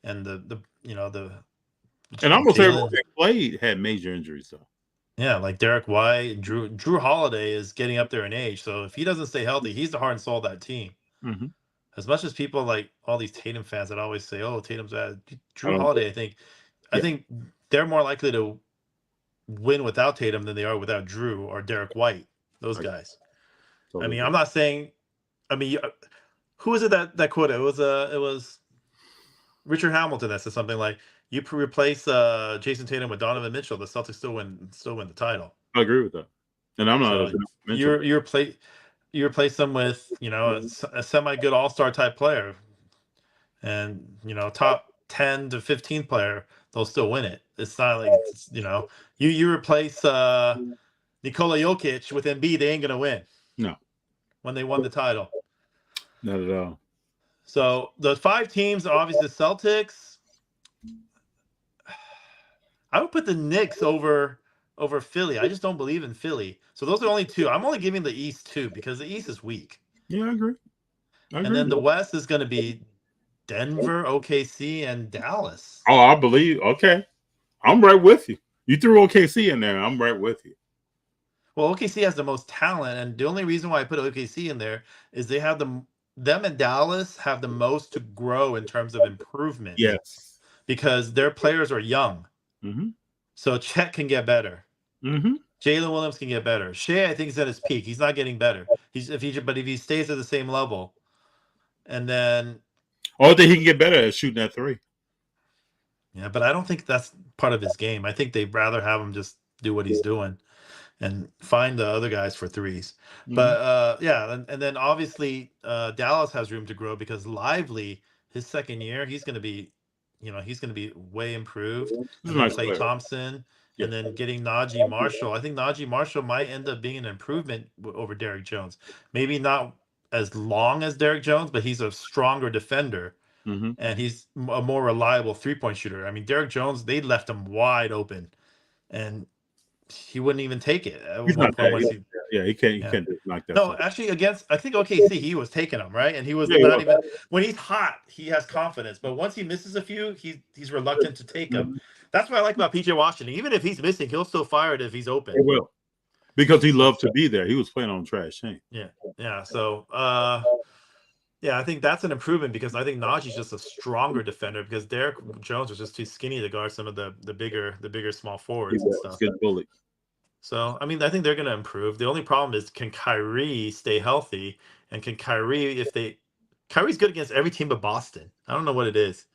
And the and almost Jalen- everyone that played had major injuries though. Yeah, like Derek White, Drew Holiday is getting up there in age. So if he doesn't stay healthy, he's the heart and soul of that team. Mm-hmm. As much as people like all these Tatum fans that always say, "Oh, Tatum's bad," Drew don't- Holiday, I think they're more likely to win without Tatum than they are without Drew or Derek White. Those guys. I mean, I'm not saying. I mean, who was it that quoted? It was Richard Hamilton that said something like, "You replace Jason Tatum with Donovan Mitchell, the Celtics still win the title." I agree with that, and I'm not. So you replace them with a semi good all-star type player, and top 10 to 15 player, they'll still win it. It's not like you replace Nikola Jokic with Embiid, they ain't gonna win. No, when they won the title, not at all. So the 5 teams are obviously the Celtics. I would put the Knicks over Philly. I just don't believe in Philly. So those are only 2. I'm only giving the East 2 because the East is weak. Yeah, I agree. And then the West is going to be Denver, OKC, and Dallas. Oh, I believe. Okay, I'm right with you. You threw OKC in there. I'm right with you. Well, OKC has the most talent, and the only reason why I put OKC in there is they have them and Dallas have the most to grow in terms of improvement. Yes, because their players are young. Mm-hmm. So Chet can get better. Mm-hmm. Jalen Williams can get better. Shea, I think, is at his peak. He's not getting better. But if he stays at the same level, and then I think he can get better at shooting that 3. Yeah, but I don't think that's part of his game. I think they'd rather have him just do what he's doing and find the other guys for 3s. Mm-hmm. But and then obviously Dallas has room to grow because Lively, his second year, he's going to be way improved. He's a nice Klay player. Thompson. And then getting Najee Marshall. I think Najee Marshall might end up being an improvement over Derrick Jones. Maybe not as long as Derrick Jones, but he's a stronger defender. Mm-hmm. And he's a more reliable 3-point shooter. I mean, Derrick Jones, they left him wide open. And he wouldn't even take it. He's not that, he can't. He can't do like that. No, actually, I think OKC, he was taking them, right? And he was not even when he's hot, he has confidence. But once he misses a few, he's reluctant to take them. That's what I like about PJ Washington. Even if he's missing, he'll still fire it if he's open. He will, because he loved to be there. He was playing on trash team. Yeah. So, I think that's an improvement because I think Najee's just a stronger defender because Derrick Jones was just too skinny to guard some of the bigger small forwards and stuff. Get bullied. So, I mean, I think they're going to improve. The only problem is, can Kyrie stay healthy? And can Kyrie, Kyrie's good against every team but Boston. I don't know what it is.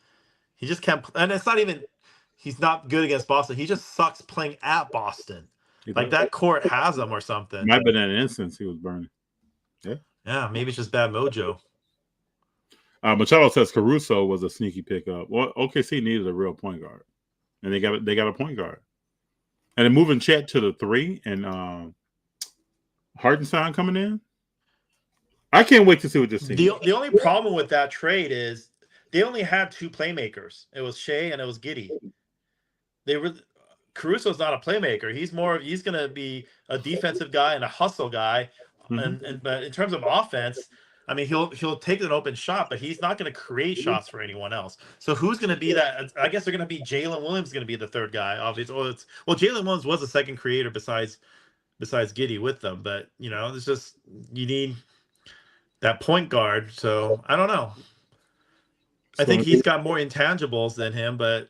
He just can't, and it's not even, he's not good against Boston. He just sucks playing at Boston. Like that court has him or something. Might have been an instance he was burning. Yeah, maybe it's just bad mojo. Machado says Caruso was a sneaky pickup. Well, OKC needed a real point guard, and they got a point guard. And then moving Chet to the 3 and Hartenstein coming in. I can't wait to see what this team. The only problem with that trade is they only had 2 playmakers. It was Shea and it was Giddey. Caruso's not a playmaker. He's going to be a defensive guy and a hustle guy. Mm-hmm. But in terms of offense, I mean, he'll take an open shot, but he's not going to create shots for anyone else. So who's going to be that? I guess they're going to be Jalen Williams going to be the 3rd guy. Obviously, Jalen Williams was the 2nd creator besides Giddey with them. But it's just you need that point guard. So I don't know. I think he's got more intangibles than him, but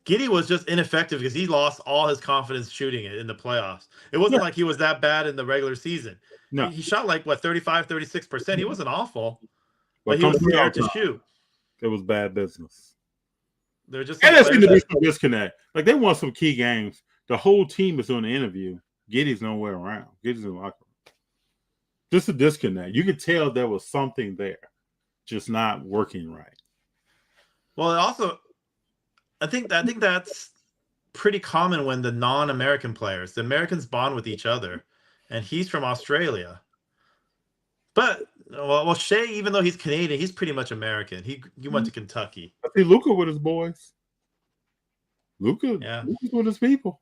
Giddey was just ineffective because he lost all his confidence shooting it in the playoffs. It wasn't like he was that bad in the regular season. No. He shot like 35, 36%. He wasn't awful, but he was scared to shoot. It was bad business. They're just and that's going to be some disconnect. Like they won some key games. The whole team is doing the interview. Giddey's nowhere around. Giddey's in the locker room. Just a disconnect. You could tell there was something there, just not working right. Well, also, I think that's pretty common when the non-American players, the Americans bond with each other. and he's from Australia. But well, Shea, even though he's Canadian, he's pretty much American. He went to Kentucky. I see Luca with his boys. Luca's with his people.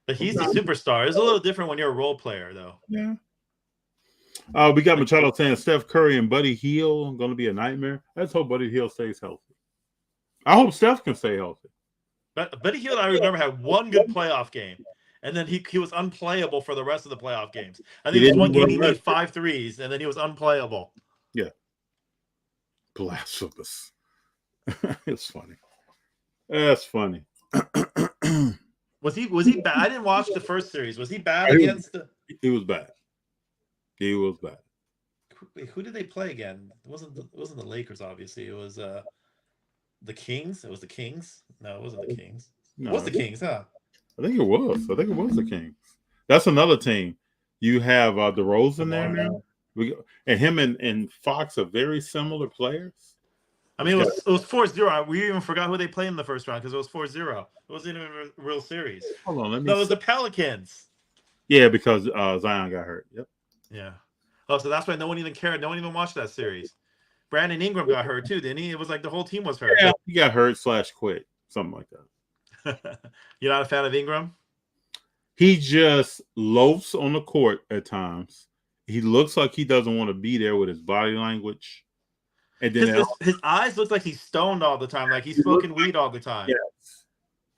But he's the superstar. It's a little different when you're a role player, though. Yeah. We got Machado saying Steph Curry and Buddy Hield going to be a nightmare. Let's hope Buddy Hield stays healthy. I hope Steph can stay healthy. But Buddy Hield, I remember, had one good playoff game, and then he was unplayable for the rest of the playoff games. I think it was one game he made 5 threes, and then he was unplayable. Yeah. Blasphemous. It's funny. That's funny. Was he bad? I didn't watch the first series. Was he bad against the? He was bad. He was bad. Wait, who did they play again? It wasn't the Lakers, obviously. It was the Kings. It was the Kings. No, it wasn't the Kings. No, it was the Kings, huh? I think it was. I think it was the Kings. That's another team. You have DeRozan there now. And him and Fox are very similar players. I mean, it was 4-0. We even forgot who they played in the first round because it was 4-0. It wasn't even a real series. Hold on, let me. No, it was the Pelicans. Yeah, because Zion got hurt. Yep. Yeah. Oh, so that's why no one even cared. No one even watched that series. Brandon Ingram got hurt too, didn't he? It was like the whole team was hurt. Yeah, he got hurt / quit, something like that. You're not a fan of Ingram? He just loafs on the court at times. He looks like he doesn't want to be there with his body language. And then his eyes look like he's stoned all the time, like he's smoking weed all the time. Yes.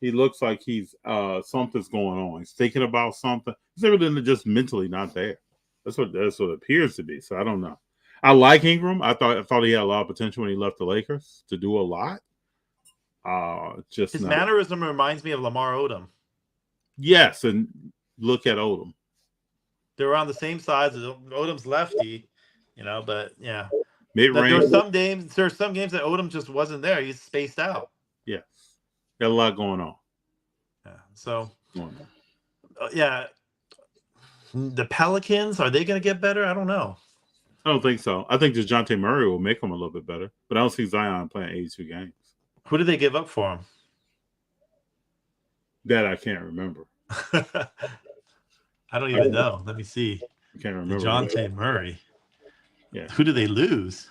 He looks like he's something's going on. He's thinking about something. He's really just mentally not there. That's what it appears to be. So I don't know. I like Ingram. I thought he had a lot of potential when he left the Lakers to do a lot. Just his mannerism reminds me of Lamar Odom. Yes, and look at Odom. They're on the same size. Odom's lefty, but yeah. Mid-range. There are some games that Odom just wasn't there. He's spaced out. Yes. Got a lot going on. Yeah. So, yeah. The Pelicans, are they going to get better? I don't know. I don't think so. I think DeJounte Murray will make them a little bit better, but I don't see Zion playing 82 games. Who did they give up for him? That I can't remember. I don't even know. Let me see. I can't remember. DeJounte Murray. Yeah. Who did they lose?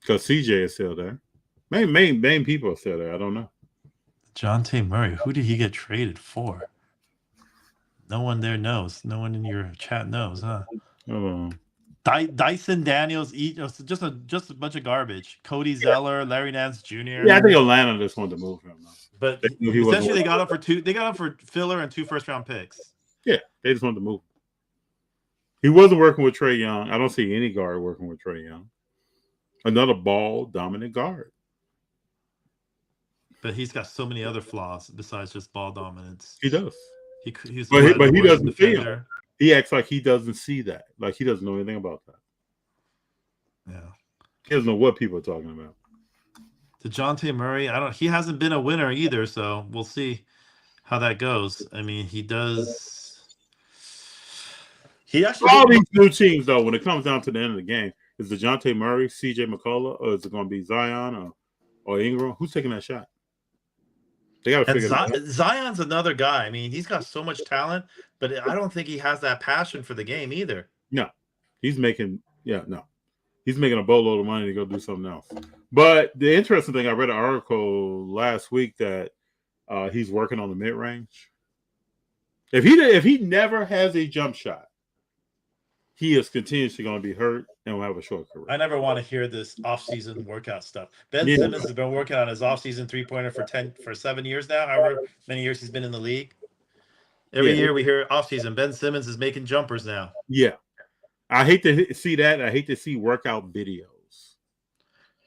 Because CJ is still there. Main people are still there. I don't know. DeJounte Murray. Who did he get traded for? No one there knows. No one in your chat knows, huh? Dyson Daniels, just a bunch of garbage. Cody Zeller, Larry Nance Jr. Yeah, I think Atlanta just wanted to move him. But essentially, they got up for two. They got up for filler and 2 first-round picks. Yeah, they just wanted to move him. He wasn't working with Trae Young. I don't see any guard working with Trae Young. Another ball-dominant guard. But he's got so many other flaws besides just ball dominance. He does. He's but he doesn't see him. He acts like he doesn't see that. Like he doesn't know anything about that. Yeah. He doesn't know what people are talking about. DeJounte Murray, he hasn't been a winner either, so we'll see how that goes. I mean, he does. He actually all these new teams, though, when it comes down to the end of the game, is DeJounte Murray, CJ McCullough, or is it going to be Zion or Ingram? Who's taking that shot? They got to figure it out. Zion's another guy. I mean, he's got so much talent, but I don't think he has that passion for the game either. No, he's making he's making a boatload of money to go do something else. But the interesting thing, I read an article last week that he's working on the mid range. If he never has a jump shot, he is continuously going to be hurt and will have a short career. I never want to hear this off-season workout stuff. Ben Simmons has been working on his off-season three-pointer for 7 years now, however many years he's been in the league. Every year we hear off-season, Ben Simmons is making jumpers now. Yeah. I hate to see that. I hate to see workout videos.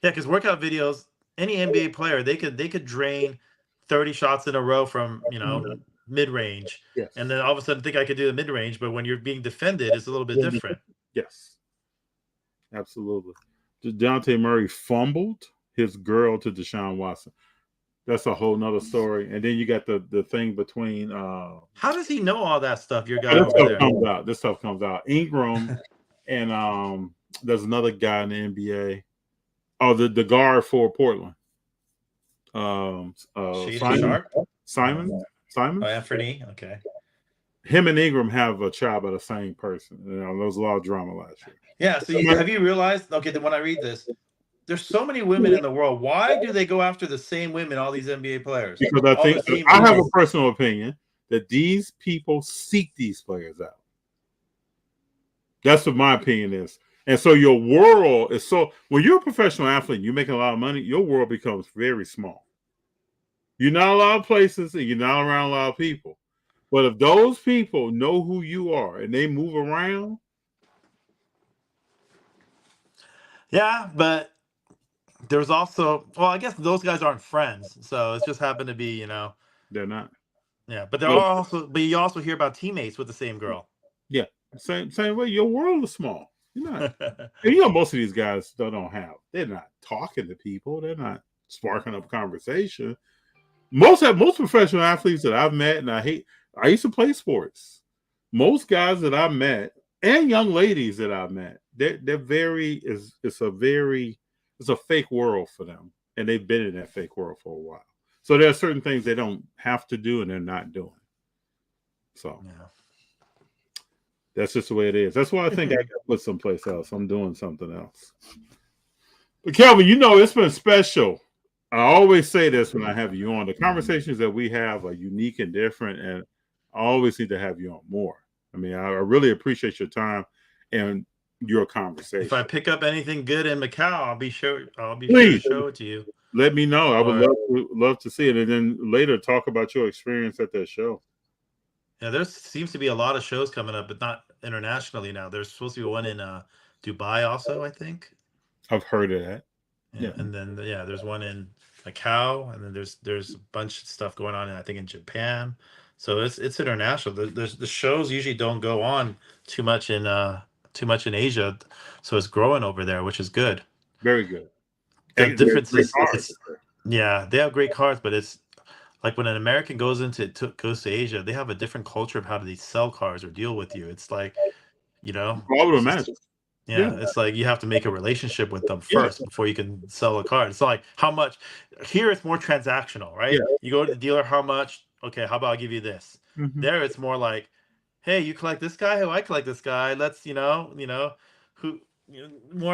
Yeah, because workout videos, any NBA player, they could drain 30 shots in a row from, mid-range. Yes. And then all of a sudden think I could do the mid-range, but when you're being defended, it's a little bit different. Yes. Absolutely. DeJounte Murray fumbled his girl to Deshaun Watson. That's a whole nother story. And then you got the thing between how does he know all that stuff, your guy over there? This stuff comes out. Ingram and there's another guy in the NBA. Oh, the guard for Portland. Simon. Oh, Anthony. Okay. him and Ingram have a child by the same person. There was a lot of drama last year. Yeah. So have you realized? Okay, then when I read this, there's so many women in the world. Why do they go after the same women? All these NBA players. Because I All think the same I have a women. personal opinion that these people seek these players out. That's what my opinion is. And so your world is when you're a professional athlete, you're making a lot of money, your world becomes very small. You're not a lot of places and you're not around a lot of people. But if those people know who you are and they move around. Yeah, but there's also, well, I guess those guys aren't friends. So it's just happened to be, They're not. Yeah, but but you also hear about teammates with the same girl. Yeah. Same way. Your world is small. You're not. And most of these guys they're not talking to people. They're not sparking up conversation. Most professional athletes that I've met, and I used to play sports. Most guys that I met and young ladies that I've met, they're very it's a fake world for them. And they've been in that fake world for a while. So there are certain things they don't have to do and they're not doing. So that's just the way it is. That's why I think I got to put someplace else. I'm doing something else. But Kelvin, it's been special. I always say this when I have you on. The conversations that we have are unique and different, and I always need to have you on more. I mean, I really appreciate your time and your conversation. If I pick up anything good in Macau, I'll be sure Please. to show it to you. Let me know. I would love to see it, and then later talk about your experience at that show. Yeah, there seems to be a lot of shows coming up, but not internationally now. There's supposed to be one in Dubai also, I think. I've heard of that. Yeah. And then there's one in Macau, and then there's a bunch of stuff going on, I think, in Japan. So it's international. The shows usually don't go on too much in Asia, so it's growing over there, which is good. Very good. The difference is, they have great cards, but it's like when an American goes to Asia, they have a different culture of how they sell cars or deal with you. It's like, I would imagine. It's like you have to make a relationship with them first before you can sell a car. It's like how much. Here it's more transactional, right? Yeah. You go to the dealer, how much? Okay, how about I give you this? Mm-hmm. There it's more like, hey, you collect this guy, I collect this guy. Let's more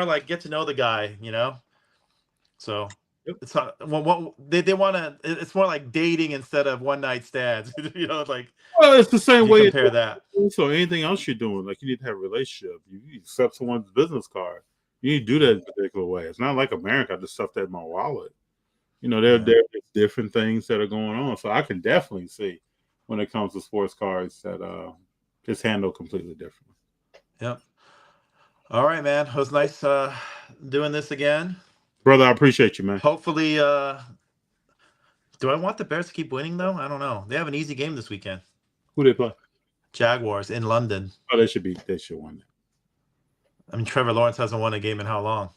like get to know the guy, So it's not, they want to. It's more like dating instead of one night stands. Like. Well, it's the same way. Compare that. So anything else you're doing, like you need to have a relationship. You accept someone's business card. You need to do that in a particular way. It's not like America. I just stuff that in my wallet. There's different things that are going on. So I can definitely see when it comes to sports cards that it's handled completely differently. Yep. All right, man. It was nice doing this again. Brother, I appreciate you, man. Hopefully, do I want the Bears to keep winning, though? I don't know. They have an easy game this weekend. Who they play? Jaguars in London. Oh, they should win. I mean, Trevor Lawrence hasn't won a game in how long?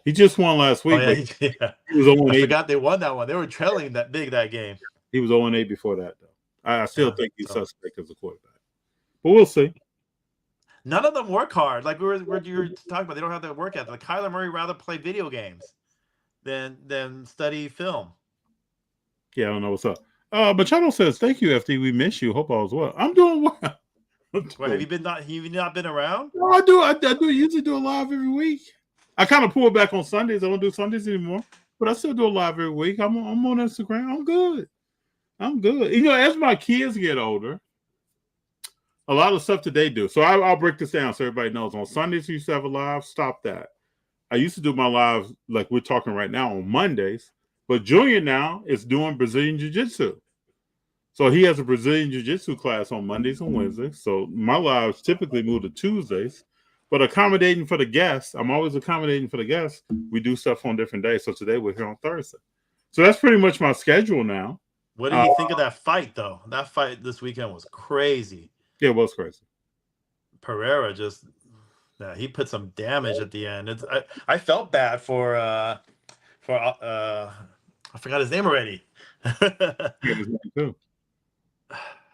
He just won last week. He was 0-8. I forgot they won that one. They were trailing that game. He was 0-8 before that, though. I still think he's suspect as a quarterback. But we'll see. None of them work hard. Like you were talking about, they don't have that work ethic. Like Kyler Murray rather play video games than study film. Yeah, I don't know what's up. Machado says, "Thank you, FD. We miss you. Hope all's well." I'm doing well. What, have you not been around? No, I do. I usually do a live every week. I kind of pull back on Sundays. I don't do Sundays anymore, but I still do a live every week. I'm on Instagram. I'm good. As my kids get older, a lot of stuff that they do. So I'll break this down so everybody knows. On Sundays, we used to have a live. Stop that. I used to do my lives like we're talking right now on Mondays, but Junior now is doing Brazilian Jiu-Jitsu. So he has a Brazilian Jiu-Jitsu class on Mondays and Wednesdays. So my lives typically move to Tuesdays, but accommodating for the guests, I'm always accommodating for the guests. We do stuff on different days. So today we're here on Thursday. So that's pretty much my schedule now. What do you think of that fight, though? That fight this weekend was crazy. Yeah, it was crazy. Pereira he put some damage at the end. I felt bad for I forgot his name already. How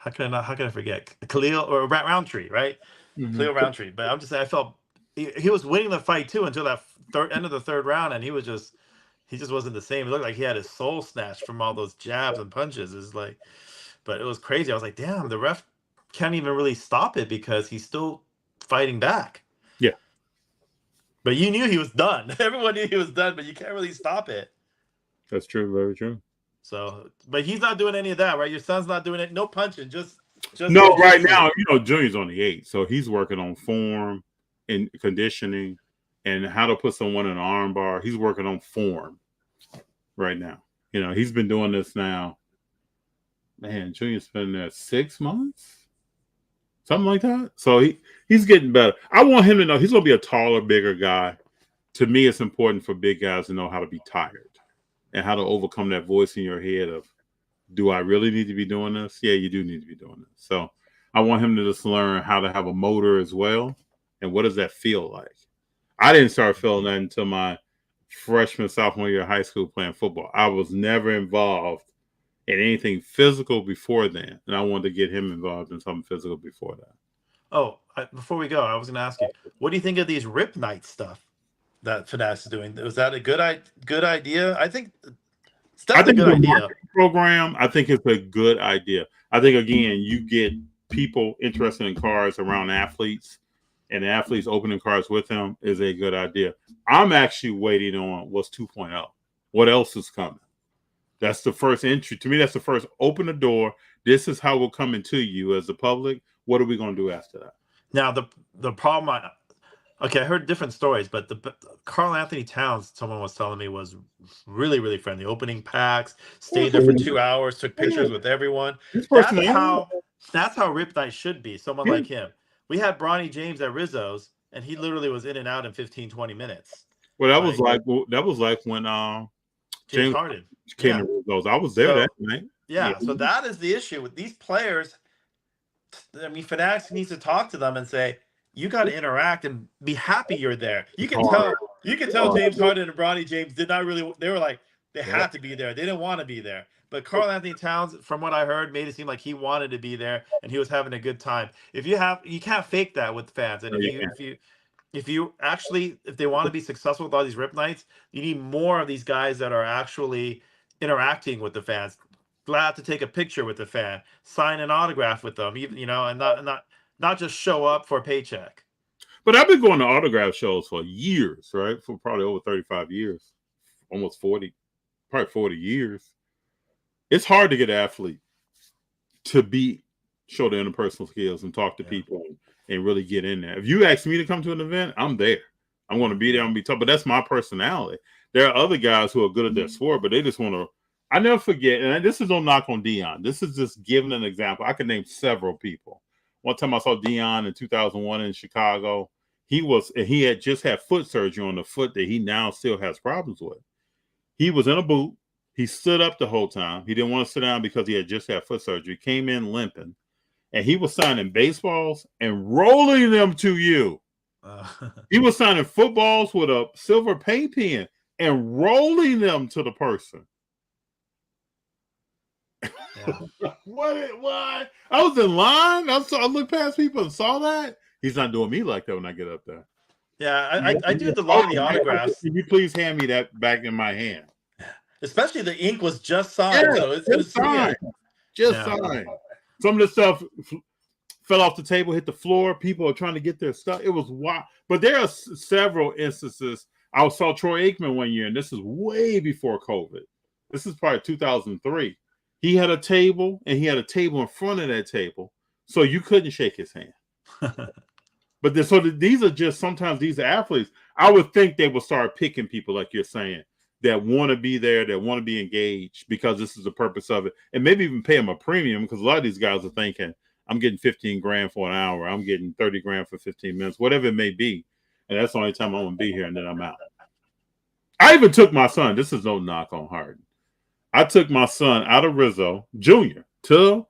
can I forget? Khalil or Roundtree, right? Mm-hmm. Khalil Roundtree. But I'm just saying, I felt he was winning the fight too until that end of the third round, and he just wasn't the same. It looked like he had his soul snatched from all those jabs and punches. But it was crazy. I was like, damn, the ref can't even really stop it because he's still fighting back. Yeah. But you knew he was done. Everyone knew he was done, but you can't really stop it. That's true. Very true. So, but he's not doing any of that, right? Your son's not doing it. No punching, just no. Right now, Junior's on the 8, so he's working on form and conditioning and how to put someone in an arm bar. He's working on form right now. He's been doing this now. Man, Junior's been there 6 months, something like that. So he's getting better. I want him to know he's going to be a taller, bigger guy. To me, it's important for big guys to know how to be tired and how to overcome that voice in your head of, do I really need to be doing this? Yeah, you do need to be doing this. So I want him to just learn how to have a motor as well. And what does that feel like? I didn't start feeling that until my freshman, sophomore year of high school playing football. I was never involved in anything physical before then. And I wanted to get him involved in something physical before that. Oh, before we go, I was going to ask you, what do you think of these Rip Night stuff that Fanatics is doing? Was that a good idea? I think it's definitely a good idea. Program, I think it's a good idea. I think, again, you get people interested in cars around athletes, and athletes opening cars with them is a good idea. I'm actually waiting on what's 2.0. What else is coming? That's the first entry. To me, that's the first open the door. This is how we're coming to you as the public. What are we going to do after that? Now, the problem, I heard different stories, but the Karl Anthony Towns, someone was telling me, was really, really friendly. Opening packs, stayed there for 2 hours, took pictures with everyone. That's how Rip Night should be, someone like him. We had Bronny James at Rizzo's, and he literally was in and out in 15, 20 minutes. Well, that was like when James Harden came to Rizzo's. I was there that night. Yeah, so that is the issue with these players. I mean, Fanatics needs to talk to them and say, you got to interact and be happy you're there. You can tell James Harden and Bronny James did not really. They were like they had to be there. They didn't want to be there. But Karl Anthony Towns, from what I heard, made it seem like he wanted to be there and he was having a good time. You can't fake that with fans. And if they want to be successful with all these Rip Nights, you need more of these guys that are actually interacting with the fans. Glad to take a picture with the fan, sign an autograph with them, even and not just show up for a paycheck. But I've been going to autograph shows for years, right? For probably over 35 years, almost 40, probably 40 years. It's hard to get an athlete to show their interpersonal skills and talk to people and really get in there. If you ask me to come to an event, I'm there. I'm going to be there. I'm going to be tough. But that's my personality. There are other guys who are good at their sport, but they just want to. I never forget, and this is no knock on Dion. This is just giving an example. I could name several people. One time I saw Dion in 2001 in Chicago. He had just had foot surgery on the foot that he now still has problems with. He was in a boot. He stood up the whole time. He didn't want to sit down because he had just had foot surgery. Came in limping. And he was signing baseballs and rolling them to you. He was signing footballs with a silver paint pen and rolling them to the person. Yeah. What? I was in line. I looked past people and saw that. He's not doing me like that when I get up there. Yeah, I do the lot of the autographs. Can you please hand me that back in my hand? Especially the ink was just signed, so it's going to signed. Signed. Some of the stuff fell off the table, hit the floor. People are trying to get their stuff. It was wild. But there are several instances. I saw Troy Aikman one year, and this is way before COVID. This is probably 2003. He had a table, and he had a table in front of that table, so you couldn't shake his hand. But these are just sometimes these athletes. I would think they will start picking people like you're saying that want to be there, that want to be engaged because this is the purpose of it, and maybe even pay them a premium because a lot of these guys are thinking, I'm getting 15 grand for an hour, I'm getting 30 grand for 15 minutes, whatever it may be, and that's the only time I'm going to be here, and then I'm out. I even took my son. This is no knock on Harden. I took my son out of Rizzo Jr. to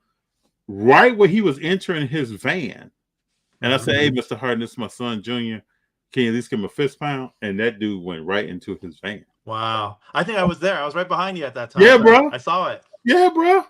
right where he was entering his van. And I said, hey, Mr. Harden, this is my son, Jr. Can you at least give him a fist pound? And that dude went right into his van. Wow. I think I was there. I was right behind you at that time. Yeah, bro. I saw it. Yeah, bro.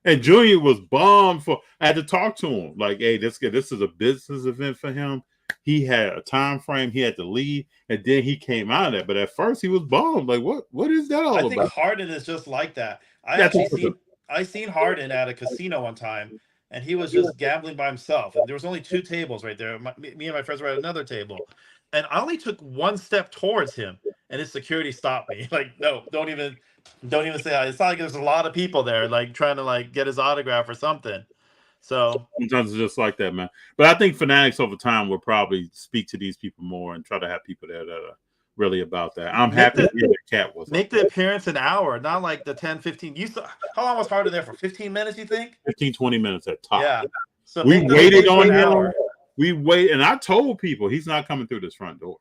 And Junior was bummed I had to talk to him. Like, hey, this is a business event for him. He had a time frame. He had to leave. And then he came out of that. But at first he was bummed. Like, what is that all about? I think Harden is just like that. I seen Harden at a casino one time. and he was just gambling by himself. And there was only 2 tables right there. Me and my friends were at another table, and I only took 1 step towards him, and his security stopped me. Like, no, don't even say hi. It's not like there's a lot of people there, like trying to like get his autograph or something. So sometimes it's just like that, man. But I think Fanatics over time will probably speak to these people more and try to have people there that are really about that. I'm happy to hear that Cat was. Make the appearance an hour, not like the 10, 15. How long was Harden there for? 15 minutes, you think? 15, 20 minutes at top. Yeah. So we waited on him. Hour. We wait, and I told people he's not coming through this front door.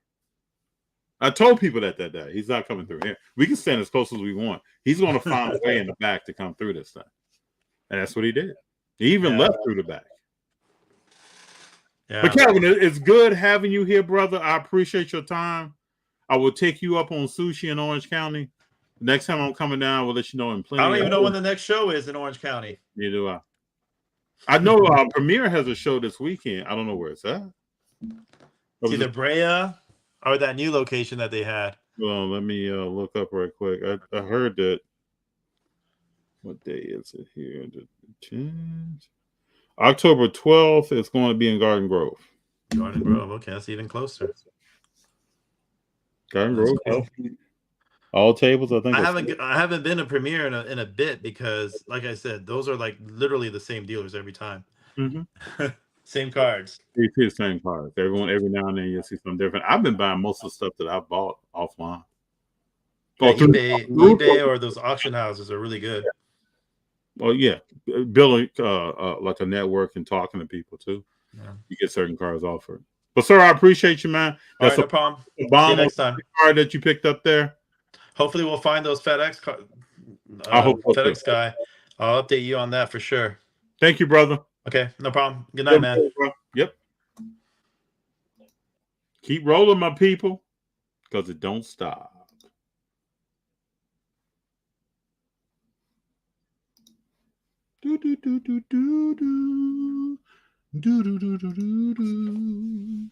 I told people that day. He's not coming through here. We can stand as close as we want. He's going to find a way in the back to come through this thing. And that's what he did. He even left through the back. Yeah. But Calvin, it's good having you here, brother. I appreciate your time. I will take you up on sushi in Orange County. Next time I'm coming down, we'll let you know in plenty. I don't even know when the next show is in Orange County. Neither do I. I know Premiere has a show this weekend. I don't know where it's at. It's either Brea or that new location that they had. Well, let me look up right quick. I heard that. What day is it here? October 12th. It's going to be in Garden Grove. Garden Grove. Okay, that's even closer. Garden Grove. Cool. All tables. I think. I haven't been to Premiere in a bit because, like I said, those are like literally the same dealers every time. Mm-hmm. Same cards. You see the same cards. Every now and then you'll see something different. I've been buying most of the stuff that I bought offline. Yeah, eBay or those auction houses are really good. Well, yeah, building like a network and talking to people too. Yeah. You get certain cards offered. But sir, I appreciate you, man. That's no problem. A bomb next time. Card that you picked up there. Hopefully, we'll find those FedEx I hope FedEx guy. I'll update you on that for sure. Thank you, brother. Okay, no problem. Good night, man. Yep. Keep rolling, my people, because it don't stop. Do do do do do do do do do do do.